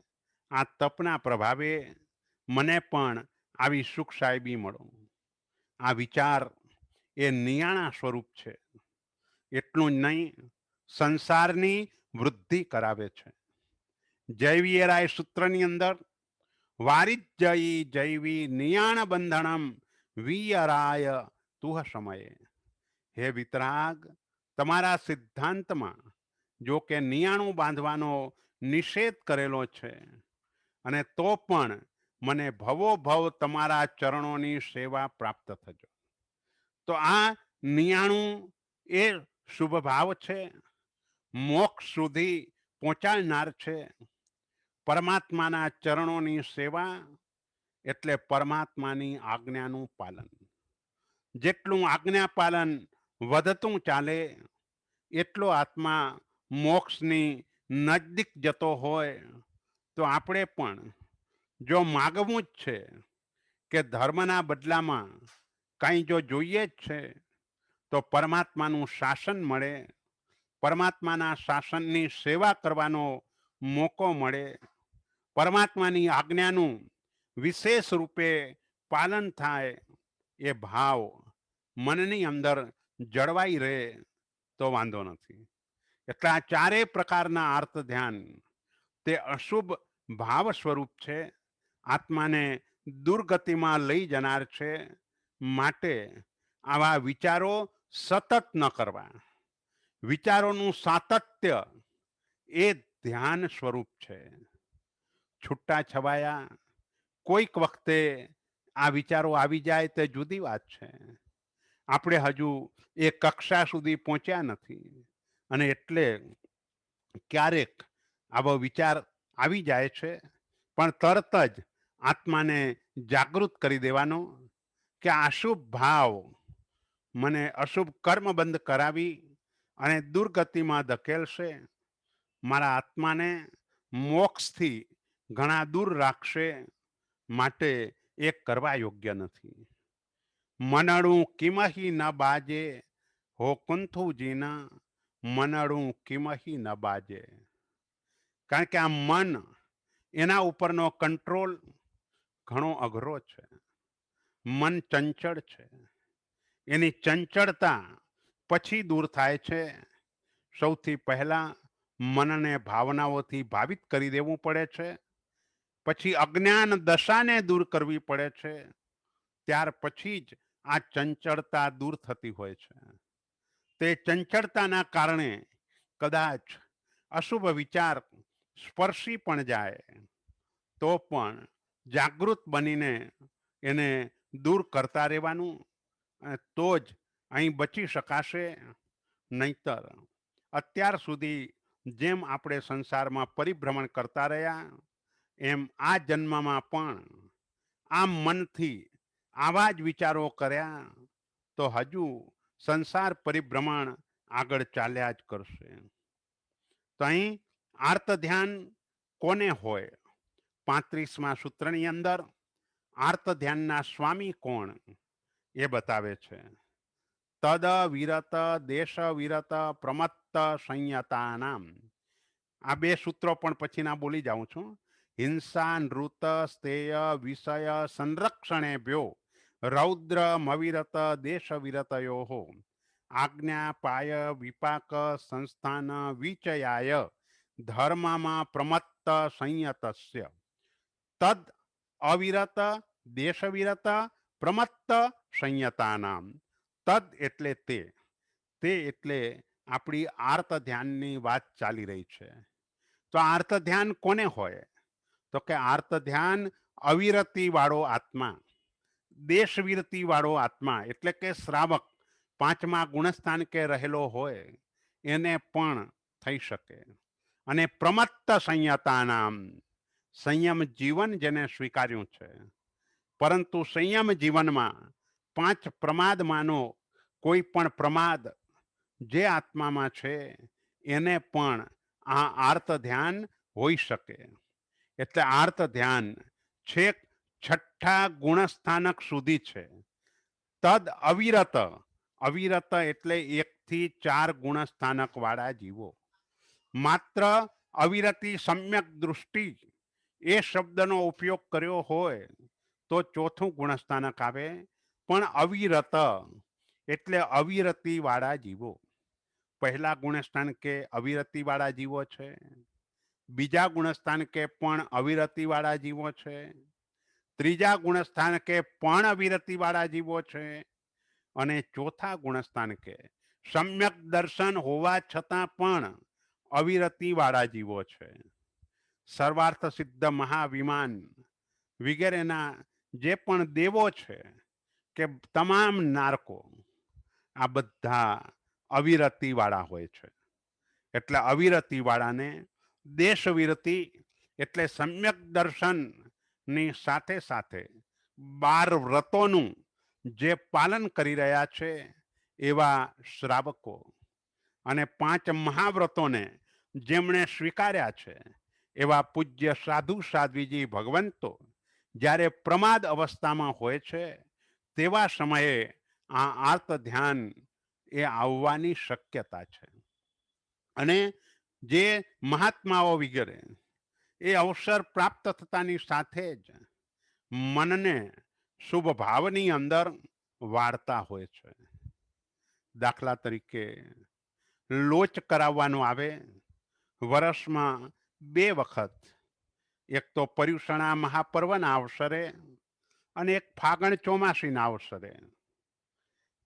આ તપના પ્રભાવે મને પણ આવી સુખ સાહેબી મળો. આ વિચાર એ નિયાણા સ્વરૂપ છે. એટલું જ નહીં, સંસારની વૃદ્ધિ કરાવે છે. જૈવી રાય સૂત્રની અંદર વારિજ્યઈ જૈવી નિયાણ બંધનમ વિયરાય તુહ સમયે. હે વિતરાગ, તમારા સિદ્ધાંતમાં જો કે નિયાણું બાંધવાનો નિષેધ કરેલો છે અને તો પણ મને ભવો ભવ તમારા ચરણોની સેવા પ્રાપ્ત થજો. તો આ નિયાણું એ શુભ ભાવ છે, મોક્ષ સુધી પહોંચાડનાર છે. પરમાત્માના ચરણોની સેવા એટલે પરમાત્માની આજ્ઞાનું પાલન. જેટલું આજ્ઞા પાલન વધતું ચાલે એટલો આત્મા મોક્ષની નજદીક જતો હોય. તો આપણે પણ જો માગવું જ છે કે ધર્મના બદલામાં કંઈ જો જોઈએ જ છે તો પરમાત્માનું શાસન મળે, પરમાત્માના શાસનની સેવા કરવાનો મોકો મળે, પરમાત્માની આજ્ઞાનું વિશેષ રૂપે પાલન થાય, એ ભાવ મનની અંદર જળવાઈ રહે તો વાંધો નથી. એટલે આ ચારેય પ્રકારના અર્થ ધ્યાન તે અશુભ ભાવ સ્વરૂપ છે, આત્માને દુર્ગતિમાં લઈ જનાર છે. માટે આવા વિચારો સતત ન કરવા. વિચારોનું સાતત્ય એ ધ્યાન સ્વરૂપ છે. છૂટા છવાયા કોઈક વખતે આ વિચારો આવી જાય તે જુદી વાત છે. આપણે હજુ એ કક્ષા સુધી પહોંચ્યા નથી અને એટલે ક્યારેક આવો વિચાર આવી જાય છે, પણ તરત જ આત્માને જાગૃત કરી દેવાનો કે અશુભ ભાવ મને અશુભ કર્મ બંધ કરાવી અને દુર્ગતિમાં ધકેલશે, મારા આત્માને મોક્ષથી ઘણા દૂર રાખશે. માટે એ કરવા યોગ્ય નથી. મનડું કિમહી ન બાજે હો કુંથુજીના મનડું કિમહી ન બાજે. કારણ કે આ મન એના ઉપરનો કંટ્રોલ ઘણો અઘરો છે. મન ચંચળ છે. એની ચંચળતા પછી દૂર થાય છે. સૌથી પહેલા મનને ભાવનાઓથી ભાવિત કરી દેવું પડે છે. પછી અજ્ઞાન દશાને દૂર કરવી પડે છે. ત્યાર પછી જ આ ચંચળતા દૂર થતી હોય છે. તે ચંચળતાના કારણે કદાચ અશુભ વિચાર સ્પર્શી પણ જાય તો પણ જાગૃત બનીને એને દૂર કરતા રહેવાનું. તો જ અહીં બચી શકાશે. નહીતર અત્યાર સુધી જેમ આપણે સંસારમાં પરિભ્રમણ કરતા રહ્યા એમ આ જન્મમાં પણ આમ મનથી આવા જ વિચારો કર્યા તો હજુ સંસાર પરિભ્રમણ આગળ ચાલ્યા જ કરશે. તો અહીં આર્ત ધ્યાન કોને હોય? 35મા સૂત્રની અંદર આર્ત ધ્યાનના સ્વામી કોણ એ બતાવે છે. તદ વિરત દેશ વિરત પ્રમત્ત સંયતાનામ. આ બે સૂત્રો પણ પછીના બોલી જાઉં છું. હિંસા નૃત સ્તેય વિષય સંરક્ષણેભ્યો રૌદ્ર મવિરત દેશ વિરતયો આજ્ઞા પાય વિપાક સંસ્થાન વિચયાય ધર્મમાં પ્રમત્ત સંયતસ્ય તદ અવિરત દેશ વિરત પ્રમત્ત સંયતાનામ. તદ એટલે તે એટલે આપણી આર્ત ધ્યાનની વાત ચાલી રહી છે. તો આર્ત ધ્યાન કોને હોય? તો કે આર્ત ધ્યાન અવિરતિ વાળો આત્મા, દેશવિરતિ વાળો આત્મા એટલે કે શ્રાવક, 5મા ગુણસ્થાન કે રહેલો હોય એને પણ થઈ શકે. અને પ્રમત્ત સંયતાનામ, સંયમ જીવન જેને સ્વીકાર્યું છે. પરંતુ સંયમ જીવનમાં 5 પ્રમાદમાંનો કોઈ પણ પ્રમાદ જે આત્મામાં છે એને પણ આ આર્ત ધ્યાન હોઈ શકે. એટલે આર્ત ધ્યાન છેક 6ઠા ગુણસ્થાનક સુધી છે. તદ અવિરત, અવિરત એટલે 1 થી 4 ગુણસ્થાનક વાળા જીવો. માત્ર અવિરતિ સમ્યક દૃષ્ટિ એ શબ્દનો ઉપયોગ કર્યો હોય તો 4થું ગુણસ્થાનક આવે. પણ અવિરત એટલે અવિરતિ વાળા જીવો. પહેલા ગુણસ્થાન કે અવિરતિ વાળા જીવો છે, બીજા ગુણસ્થાન કે પણ અવિરતિ વાળા જીવો છે, ત્રીજા ગુણસ્થાન કે પણ અવિરતિ વાળા જીવો છે, અને ચોથા ગુણસ્થાન કે સમ્યક દર્શન હોવા છતાં પણ અવિરતિ વાળા જીવો છે. સર્વાર્થ સિદ્ધ મહાવિમાન વગેરેના જે પણ દેવો છે કે તમામ નારકો આ બધા અવિરતિ વાળા હોય છે. એટલે અવિરતિ વાળાને દેશવિરતિ એટલે સમ્યક દર્શનની સાથે સાથે 12 વ્રતોનું જે પાલન કરી રહ્યા છે એવા શ્રાવકો, અને 5 મહાવ્રતોને જેમણે સ્વીકાર્યા છે એવા પૂજ્ય સાધુ સાધ્વીજી ભગવંતો જ્યારે પ્રમાદ અવસ્થામાં હોય છે તેવા સમયે આ આર્ત ધ્યાન એ આવવાની શક્યતા છે. અને જે મહાત્માઓ વગેરે એ અવસર પ્રાપ્ત થતાની સાથે જ મનને શુભ ભાવની અંદર વાળતા હોય છે. દાખલા તરીકે લોચ કરાવવાનો આવે વર્ષમાં 2 વખત, એક તો પર્યુષણા મહાપર્વના અવસરે અને એક ફાગણ ચોમાસીના અવસરે.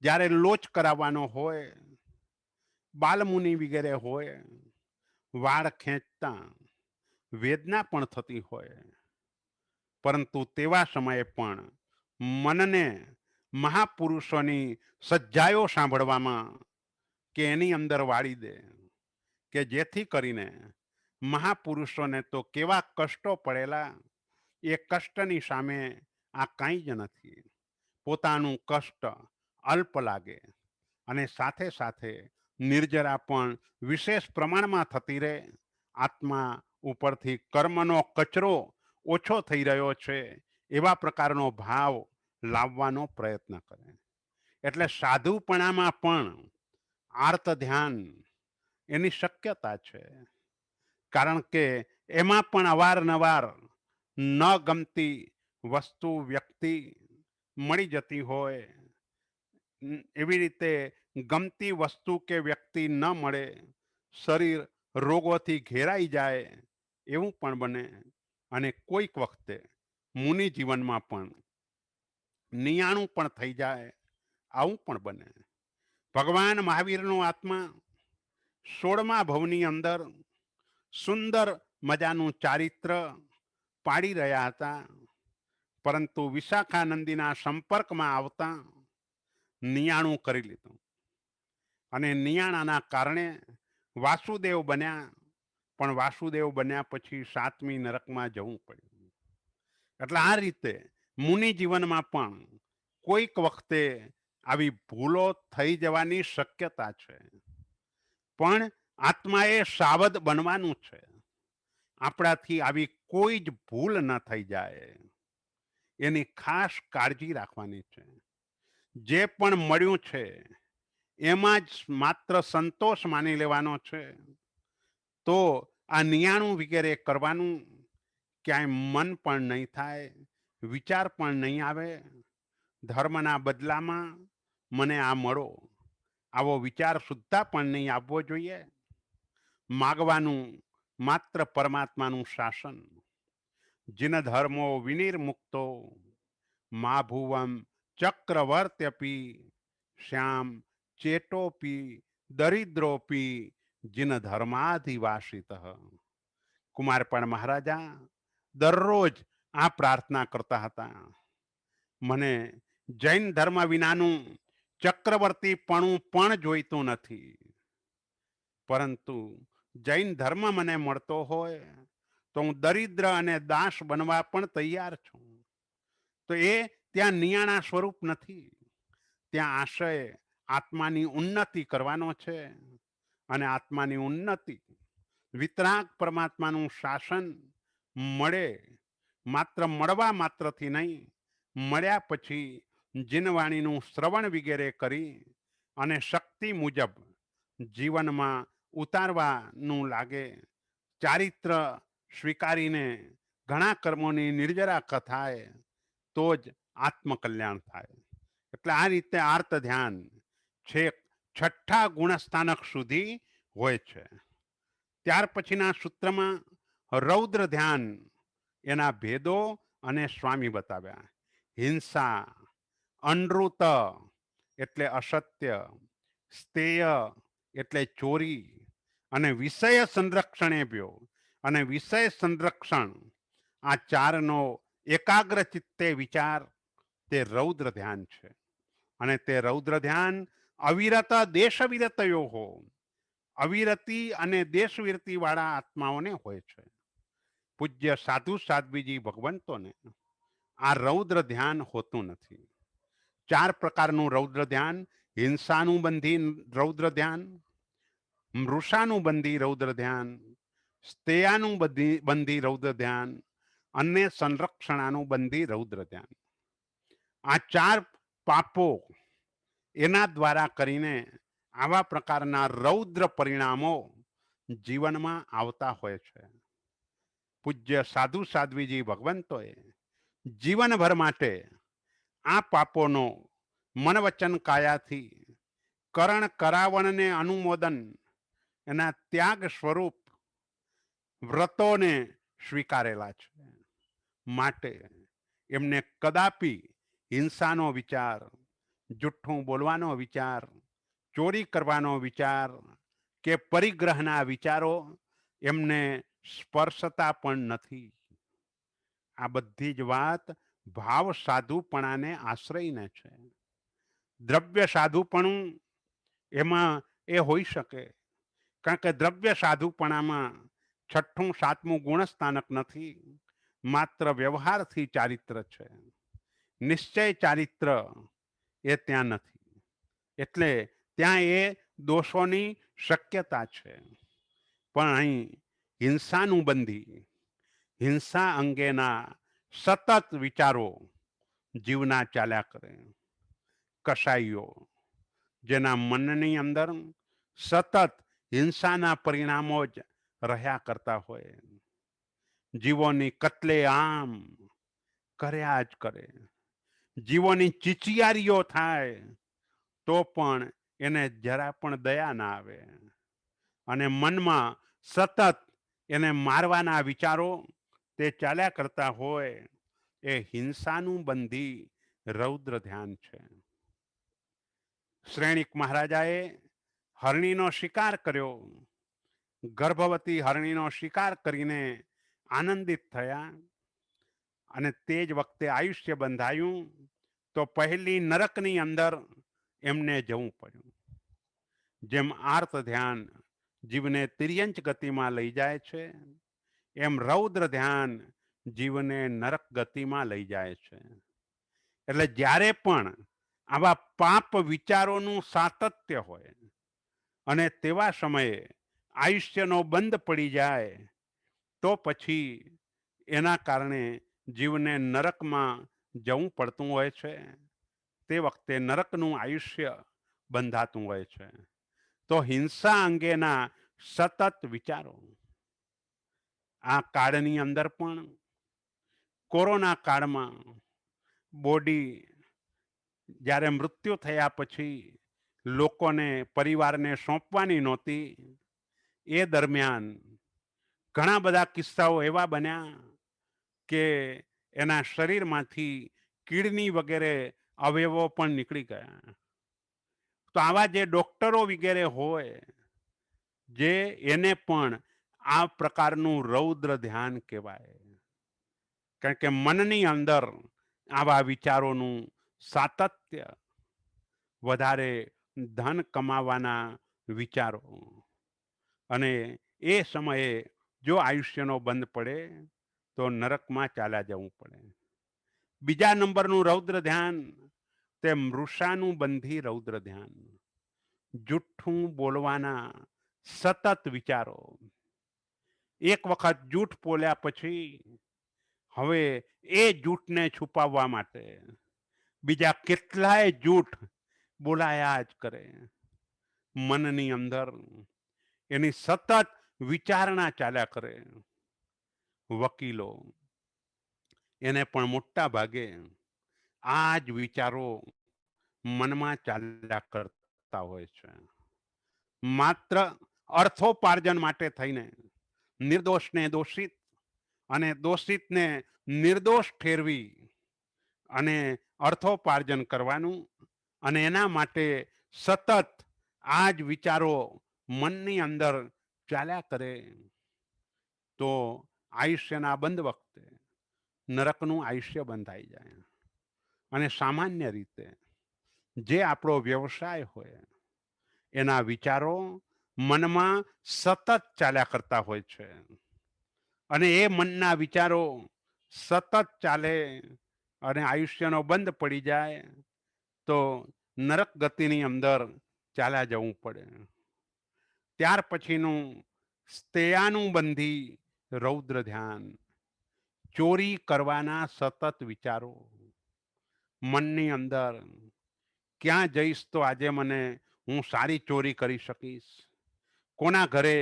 જ્યારે લોચ કરાવવાનો હોય, બાલમુનિ વગેરે હોય, વાળ ખેંચતા વેદના પણ થતી હોય, પરંતુ તેવા સમયે પણ મનને મહાપુરુષોની સજ્જાયો સાંભળવામાં કે એની અંદર વાળી દે કે જેથી કરીને મહાપુરુષોને તો કેવા કષ્ટો પડેલા, એ કષ્ટની સામે આ કાંઈ જ નથી. પોતાનું કષ્ટ અલ્પ લાગે અને સાથે સાથે નિર્જરા પણ વિશેષ પ્રમાણમાં થતી રહે. આત્મા ઉપરથી કર્મનો કચરો ઓછો થઈ રહ્યો છે એવા પ્રકારનો ભાવ લાવવાનો પ્રયત્ન કરે. એટલે સાધુપણામાં પણ આર્ત ધ્યાન એની શક્યતા છે. કારણ કે એમાં પણ અવારનવાર ન ગમતી વસ્તુ વ્યક્તિ મળી જતી હોય, એવી રીતે ગમતી વસ્તુ કે વ્યક્તિ ન મળે, શરીર રોગોથી ઘેરાઈ જાય એવું પણ બને. અને કોઈક વખતે મુનિ જીવનમાં પણ નિયાણું પણ થઈ જાય, આવું પણ બને. ભગવાન મહાવીરનો આત્મા 16મા ભવની અંદર સુંદર મજાનું ચારિત્ર પાડી રહ્યા હતા, પરંતુ વિશાખાનંદીના સંપર્કમાં આવતા નિયાણું કરી લીધું. અને નિયાણાના કારણે વાસુદેવ બન્યા, પણ વાસુદેવ બન્યા પછી 7મી નરકમાં જવું પડ્યું. એટલે આ રીતે મુનિ જીવનમાં પણ કોઈક વખતે આવી ભૂલો થઈ જવાની શક્યતા છે, પણ આત્માએ સાવધ બનવાનું છે. આપણાથી આવી કોઈ જ ભૂલ ન થઈ જાય એની ખાસ કાળજી રાખવાની છે. જે પણ મળ્યું છે એમાં જ માત્ર સંતોષ માની લેવાનો છે. તો આ નિયાણું વગેરે કરવાનું ક્યાંય મન પણ નહીં થાય, વિચાર પણ નહીં આવે. ધર્મના બદલામાં મને આ મળો, આવો વિચાર સુદ્ધા પણ નહીં આવવો જોઈએ. માગવાનું માત્ર પરમાત્માનું શાસન. જીન ધર્મો વિનિર્મુક્તો મા ભુવમ ચક્રવર્ત્યપી શ્યામ ચેટોપી દરિદ્રોપી જીન ધર્માધિવાસિત. કુમારપણ મહારાજા દરરોજ આ પ્રાર્થના કરતા હતા, મને જૈન ધર્મ વિનાનું ચક્રવર્તીપણું પણ જોઈતું નથી, પરંતુ જૈન ધર્મ મને મળતો હોય તો હું દરિદ્ર અને દાસ બનવા પણ તૈયાર છું. તો એ ત્યાં નિયાણા સ્વરૂપ નથી, ત્યાં આશય આત્માની ઉન્નતિ કરવાનો છે. અને આત્માની ઉન્નતિ વિતરાગ પરમાત્માનું શાસન મળે, માત્ર મળવા માત્રથી નહીં, મળ્યા પછી જીનવાણીનું શ્રવણ વગેરે કરી અને શક્તિ મુજબ જીવનમાં ઉતારવાનું લાગે. ચારિત્ર સ્વીકારીને ઘણા કર્મોની નિર્જરા કથાએ તો જ આત્મકલ્યાણ થાય. એટલે આ રીતે આર્ત ધ્યાન છેક 6ઠ્ઠા ગુણસ્થાનક સુધી હોય છે. ત્યાર પછીના સૂત્રમાં રૌદ્ર ધ્યાન, એના ભેદો અને સ્વામી બતાવ્યા. હિંસા, અનૃત એટલે અસત્ય, સ્તેય એટલે ચોરી, અને વિષય સંરક્ષણેભ્યો અને વિષય સંરક્ષણ, આ ચારનો એકાગ્ર ચિત્તે વિચાર તે રૌદ્ર ધ્યાન છે. અને તે રૌદ્ર ધ્યાન અવિરત દેશવિરતયો હો, અવિરતી અને દેશવિરતી વાળા આત્માઓને હોય છે. પૂજ્ય સાધુ સાધ્વીજી ભગવંતોને આ રૌદ્ર ધ્યાન હોતું નથી. 4 પ્રકારનું રૌદ્ર ધ્યાન: હિંસાનું બંધી રૌદ્ર ધ્યાન, મૃષાનું રૌદ્ર ધ્યાન, સ્તેયાનું બંધી રૌદ્ર ધ્યાન, અને સંરક્ષણાનું બંધી રૌદ્ર ધ્યાન. આ 4 પાપો એના દ્વારા કરીને આવા પ્રકારના રૌદ્ર પરિણામો જીવનમાં આવતા હોય છે. પૂજ્ય સાધુ સાધ્વીજી ભગવંતોએ જીવનભર માટે આ પાપોનો મન વચન કાયાથી કરણ કરાવણને અનુમોદન, એના ત્યાગ સ્વરૂપ વ્રતોને સ્વીકારેલા છે. માટે એમને કદાપી હિંસાનો વિચાર, જુઠ્ઠું બોલવાનો વિચાર, ચોરી કરવાનો વિચાર કે પરિગ્રહના વિચારો એમને સ્પર્શતા પણ નથી. આ બધી જ વાત ભાવ સાધુપણાને આશ્રયને છે. દ્રવ્ય સાધુપણું એમાં એ હોઈ શકે, કારણ કે દ્રવ્ય સાધુપણામાં 6ઠ્ઠું 7મું ગુણસ્થાનક નથી, માત્ર વ્યવહારથી ચારિત્ર છે. નિશ્ચય ચારિત્ર એ ત્યાં નથી, એટલે ત્યાં એ દોષોની શક્યતા છે. પણ અહીં હિંસાનું બંધી, હિંસા અંગેના સતત વિચારો જીવના ચાલ્યા કરે. કસાઈઓ જેના મનની અંદર સતત હિંસાના પરિણામો જ રહ્યા કરતા હોય, જીવોની કત્લેઆમ કર્યા જ કરે, જીવોની ચીચિયારીઓ થાય તો પણ એને જરા પણ દયા ના આવે અને મનમાં સતત એને મારવાના વિચારો તે ચાલ્યા કરતા હોય, એ હિંસાનું બંધી રૌદ્ર ધ્યાન છે. શ્રેણિક મહારાજાએ હરણીનો શિકાર કર્યો, ગર્ભવતી હરણીનો શિકાર કરીને આનંદિત થયા અને તે જ વખતે આયુષ્ય બંધાયું તો પહેલી નરકની અંદર એમને જવું પડ્યું. જેમ આર્ત ધ્યાન જીવને તિર્યંચ ગતિમાં લઈ જાય છે, એમ રૌદ્ર ધ્યાન જીવને નરક ગતિમાં લઈ જાય છે. એટલે જ્યારે પણ આવા પાપ વિચારોનું સાતત્ય હોય અને તેવા સમયે આયુષ્યનો બંધ પડી જાય તો પછી એના કારણે જીવને નરકમાં જવું પડતું હોય છે. તે વખતે નરકનું આયુષ્ય બંધાતું હોય છે. તો હિંસા અંગેના સતત વિચારો આ કાળની અંદર પણ કોરોના કાળમાં બોડી જ્યારે મૃત્યુ થયા પછી લોકોને પરિવારને સોંપવાની નહોતી, એ દરમિયાન ઘણા બધા કિસ્સાઓ એવા બન્યા કે એના શરીરમાંથી કિડની વગેરે અવયવો પણ નીકળી ગયા. તો આવા જે ડોક્ટરો વગેરે હોય, જે એને પણ આ પ્રકારનું રૌદ્ર ધ્યાન કહેવાય. કારણ કે મનની અંદર આવા વિચારોનું સાતત્ય, વધારે ધન કમાવાના વિચારો, અને એ સમયે જો આયુષ્યનો બંધ પડે તો નરકમાં ચાલ્યા જવું પડે. બીજા નંબરનું રૌદ્ર ધ્યાન તે મૃષાનું બંધી રૌદ્ર ધ્યાન, જુઠ્ઠું બોલવાના સતત વિચારો. એક વખત જૂઠ બોલ્યા પછી હવે એ જૂઠને છુપાવવા માટે બીજા કેટલાય જૂઠ બોલાયા જ કરે. મનની અંદર એની સતત વિચારણા ચાલ્યા કરે. વકીલો એને પણ મોટા ભાગે આ જ વિચારો મનમાં ચાલ્યા કરતા હોય છે. માત્ર અર્થોપાર્જન માટે થઈને નિર્દોષને દોષિત અને દોષિતને નિર્દોષ ઠેરવી અને અર્થોપાર્જન કરવાનું, અને એના માટે સતત આ જ વિચારો મનની અંદર ચાલ્યા કરે તો આયુષ્યના બંધ વખતે નરકનું આયુષ્ય બંધાઈ જાય. અને સામાન્ય રીતે જે આપણો વ્યવસાય હોય એના વિચારો મનમાં સતત ચાલ્યા કરતા હોય છે, અને એ મનના વિચારો સતત ચાલે અને આયુષ્યનો બંધ પડી જાય તો નરક ગતિની અંદર ચાલ્યા જવું પડે. ત્યાર પછીનું સ્તેયાનું બંધી રૌદ્ર ધ્યાન, ચોરી કરવાના સતત વિચારો મનની અંદર. ક્યાં જઈશ તો આજે મને હું સારી ચોરી કરી શકીશ, કોના ઘરે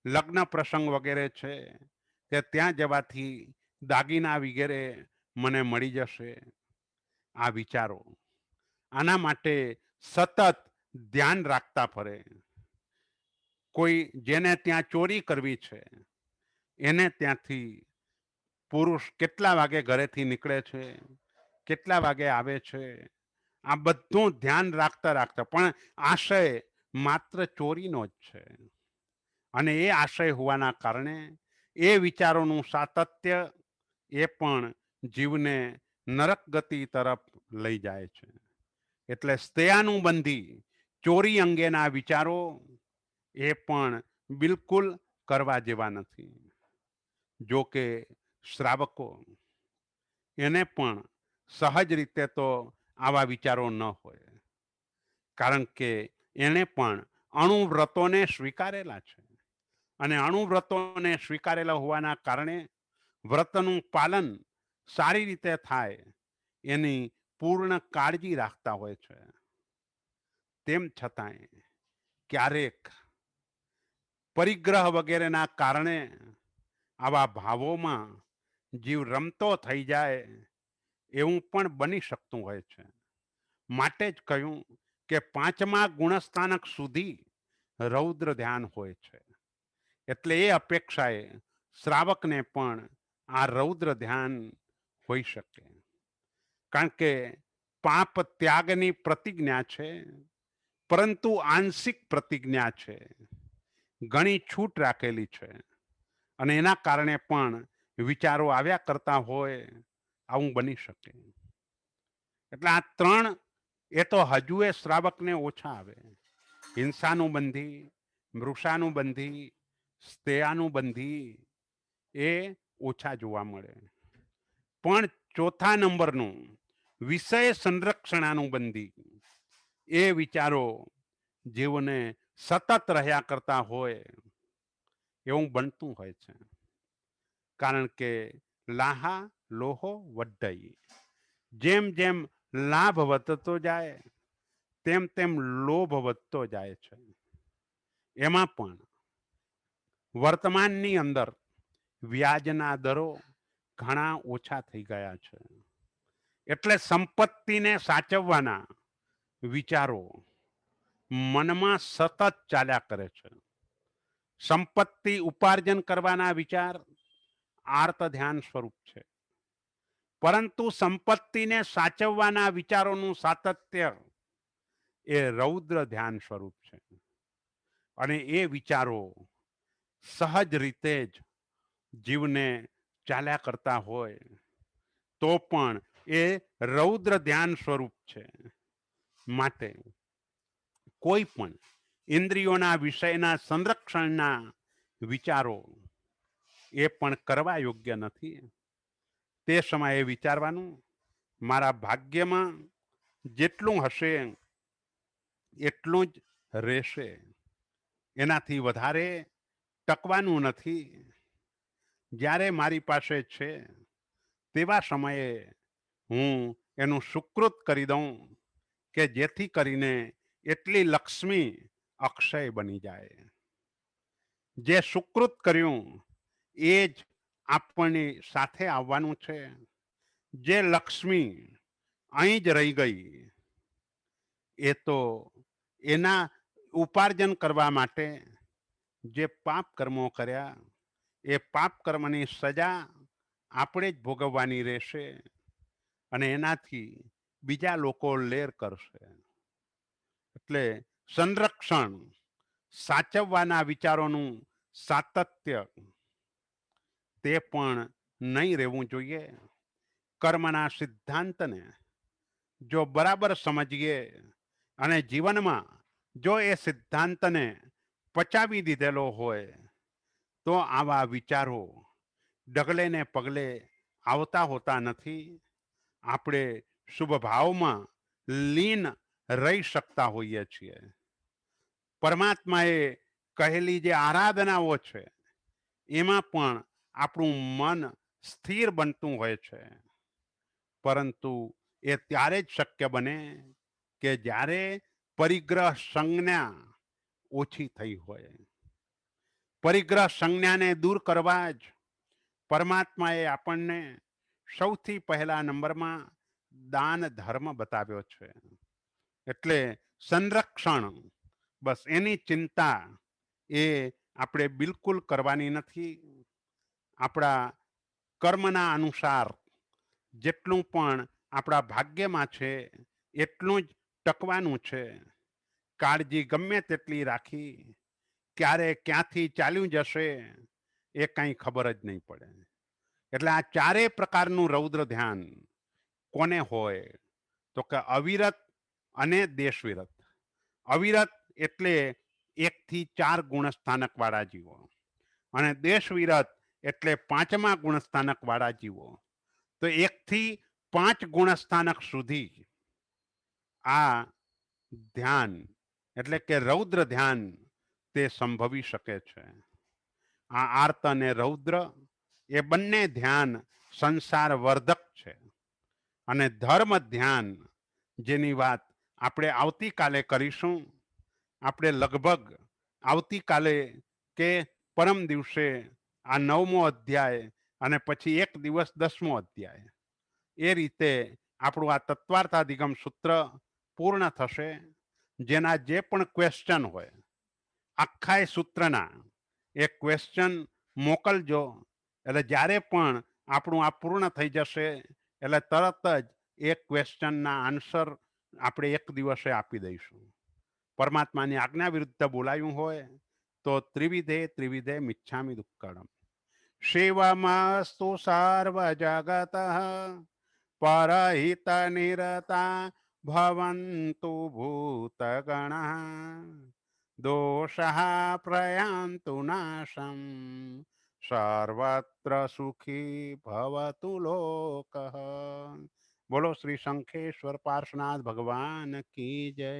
લગ્ન પ્રસંગ વગેરે છે કે ત્યાં જવાથી દાગીના વગેરે મને મળી જશે. આ વિચારો આના માટે સતત ધ્યાન રાખતા ફરે. કોઈ જેને ત્યાં ચોરી કરવી છે એને ત્યાંથી પુરુષ કેટલા વાગે ઘરેથી નીકળે છે, કેટલા વાગે આવે છે, આ બધું ધ્યાન રાખતા રાખતા પણ આશય માત્ર ચોરીનો જ છે. અને એ આશય હોવાના કારણે એ વિચારોનું સાતત્ય એ પણ જીવને નરક ગતિ તરફ લઈ જાય છે. એટલે સ્તેયાનું બંધી ચોરી અંગેના વિચારો એ પણ બિલકુલ કરવા જેવા નથી. જો કે શ્રાવકો એને પણ સહજ રીતે તો આવા વિચારો ન હોય, કારણ કે એને પણ અણુવ્રતોને સ્વીકારેલા છે, અને અણુવ્રતોને સ્વીકારેલા હોવાના કારણે વ્રતનું પાલન સારી રીતે થાય એની પૂર્ણ કાળજી રાખતા હોય છે. તેમ છતાંય ક્યારેક પરિગ્રહ વગેરેના કારણે આવા ભાવોમાં જીવ રમતો થઈ જાય એવું પણ બની શકતું હોય છે. માટે જ કહ્યું કે 5મા ગુણસ્થાનક સુધી રૌદ્ર ધ્યાન હોય છે. એટલે એ અપેક્ષાએ શ્રાવકને પણ આ રૌદ્ર ધ્યાન હોઈ શકે. કારણ કે પાપ ત્યાગની પ્રતિજ્ઞા છે, પરંતુ આંશિક પ્રતિજ્ઞા છે, ઘણી છૂટ રાખેલી છે, અને એના કારણે પણ વિચારો આવ્યા કરતા હોય આવું બની શકે. એટલે આ 3 એ તો હજુ એ શ્રાવકને ઓછા આવે. હિંસાનુબંધી, મૃષાનુબંધી, સ્તેયાનુબંધી એ ઓછા જોવા મળે. પણ 4થા નંબરનું વિષય સંરક્ષણાનુબંધી એ વિચારો જીવને સતત રહ્યા કરતા હોય એવું બનતું હોય છે. કારણ કે લાહા લોહો વઢઈ, જેમ જેમ લાભ વધતો જાય તેમ તેમ લોભ વધતો જાય છે. એમાં પણ વર્તમાનની અંદર વ્યાજના દરો ઘણા ઓછા થઈ ગયા છે. એટલે સંપત્તિને સાચવવાના વિચારો મનમાં સતત ચાલ્યા કરે છે. સંપત્તિ ઉપાર્જન કરવાના વિચાર આર્ત ધ્યાન સ્વરૂપ છે, પરંતુ સંપત્તિને સાચવવાના વિચારોનું સાતત્ય એ રૌદ્ર ધ્યાન સ્વરૂપ છે. અને એ વિચારો સહજ રીતે જ જીવને ચાલ્યા કરતા હોય તો પણ એ રૌદ્ર ધ્યાન સ્વરૂપ છે. માટે કોઈ પણ ઇન્દ્રિયોના વિષયના સંરક્ષણના વિચારો એ પણ કરવા યોગ્ય નથી. તે સમયે વિચારવાનું, મારા ભાગ્યમાં જેટલું હશે એટલું જ રહેશે, એનાથી વધારે ટકવાનું નથી. જ્યારે મારી પાસે છે તેવા સમયે હું એનું સુકૃત કરી દઉં કે જેથી કરીને એટલી લક્ષ્મી અક્ષય બની જાય. જે સુકૃત કર્યું એ જ આપણી સાથે આવવાનું છે. જે લક્ષ્મી અહીં જ રહી ગઈ એ તો એના ઉપાર્જન કરવા માટે જે પાપ કર્મો કર્યા એ પાપ કર્મની સજા આપણે જ ભોગવવાની રહેશે, અને એનાથી બીજા લોકો લેર કરશે. એટલે સંરક્ષણ, સાચવવાના વિચારોનું સાતત્ય તે પણ નહીં રહેવું જોઈએ. કર્મના સિદ્ધાંતને જો બરાબર સમજીએ અને જીવનમાં જો એ સિદ્ધાંતને પચાવી દીધેલો હોય તો આવા વિચારો ડગલે ને પગલે આવતા હોતા નથી. આપણે શુભ ભાવમાં લીન રહી શકતા હોઈએ છીએ. પરમાત્માએ કહેલી જે આરાધનાઓ છે એમાં પણ આપણું મન સ્થિર બનતું હોય છે, પરંતુ એ ત્યારે જ શક્ય બને કે જ્યારે પરિગ્રહ સંજ્ઞા ઓછી થઈ હોય. પરિગ્રહ સંજ્ઞાને દૂર કરવા જ પરમાત્માએ આપણને સૌથી પહેલા નંબરમાં દાન ધર્મ બતાવ્યો છે. એટલે સંરક્ષણ, બસ એની ચિંતા એ આપણે બિલકુલ કરવાની નથી. આપણા કર્મના અનુસાર જેટલું પણ આપણા ભાગ્યમાં છે એટલું જ ટકવાનું છે. કાળજી ગમે તેટલી રાખી ક્યારે ક્યાંથી ચાલ્યું જશે એ કંઈ ખબર જ નહીં પડે. એટલે આ ચારેય પ્રકારનું રૌદ્ર ધ્યાન કોને હોય તો કે અવિરત અને દેશવિરત. અવિરત એટલે 1 થી 4 ગુણસ્થાનક વાળા જીવો, અને દેશવિરત એટલે 5મા ગુણસ્થાનક વાળા જીવો. તો 1 થી 5 ગુણસ્થાનક સુધી આ ધ્યાન એટલે કે રૌદ્ર ધ્યાન તે સંભવી શકે છે. આ આર્ત અને રૌદ્ર એ બંને ધ્યાન સંસાર વર્ધક છે, અને ધર્મ ધ્યાન જેની વાત આપણે આવતીકાલે કરીશું. આપણે લગભગ આવતીકાલે કે પરમ દિવસે આ 9મો અધ્યાય અને પછી એક દિવસ 10મો અધ્યાય, એ રીતે આપણું આ તત્વાર્થાધિગમ સૂત્ર પૂર્ણ થશે. જેના જે પણ ક્વેશ્ચન હોય આખા સૂત્રના એ ક્વેશ્ચન મોકલજો. એટલે જ્યારે પણ આપણું આ પૂર્ણ થઈ જશે એટલે તરત જ એ ક્વેશ્ચનના આન્સર આપણે એક દિવસે આપી દઈશું. પરમાત્માની આજ્ઞા વિરુદ્ધ બોલાયું હોય તો ત્રિવિધે ત્રિવિધે મિચ્છામિ દુક્કડમ. શિવમસ્તુ સર્વ જગત પરહિત નિરતા ભવન્તુ ભૂતગણ દોષઃ પ્રયાન્તુ નાશમ સર્વત્ર સુખી ભવતુ લોકઃ. બોલો શ્રી શંખેશ્વર પાર્શ્વનાથ ભગવાન કી જય.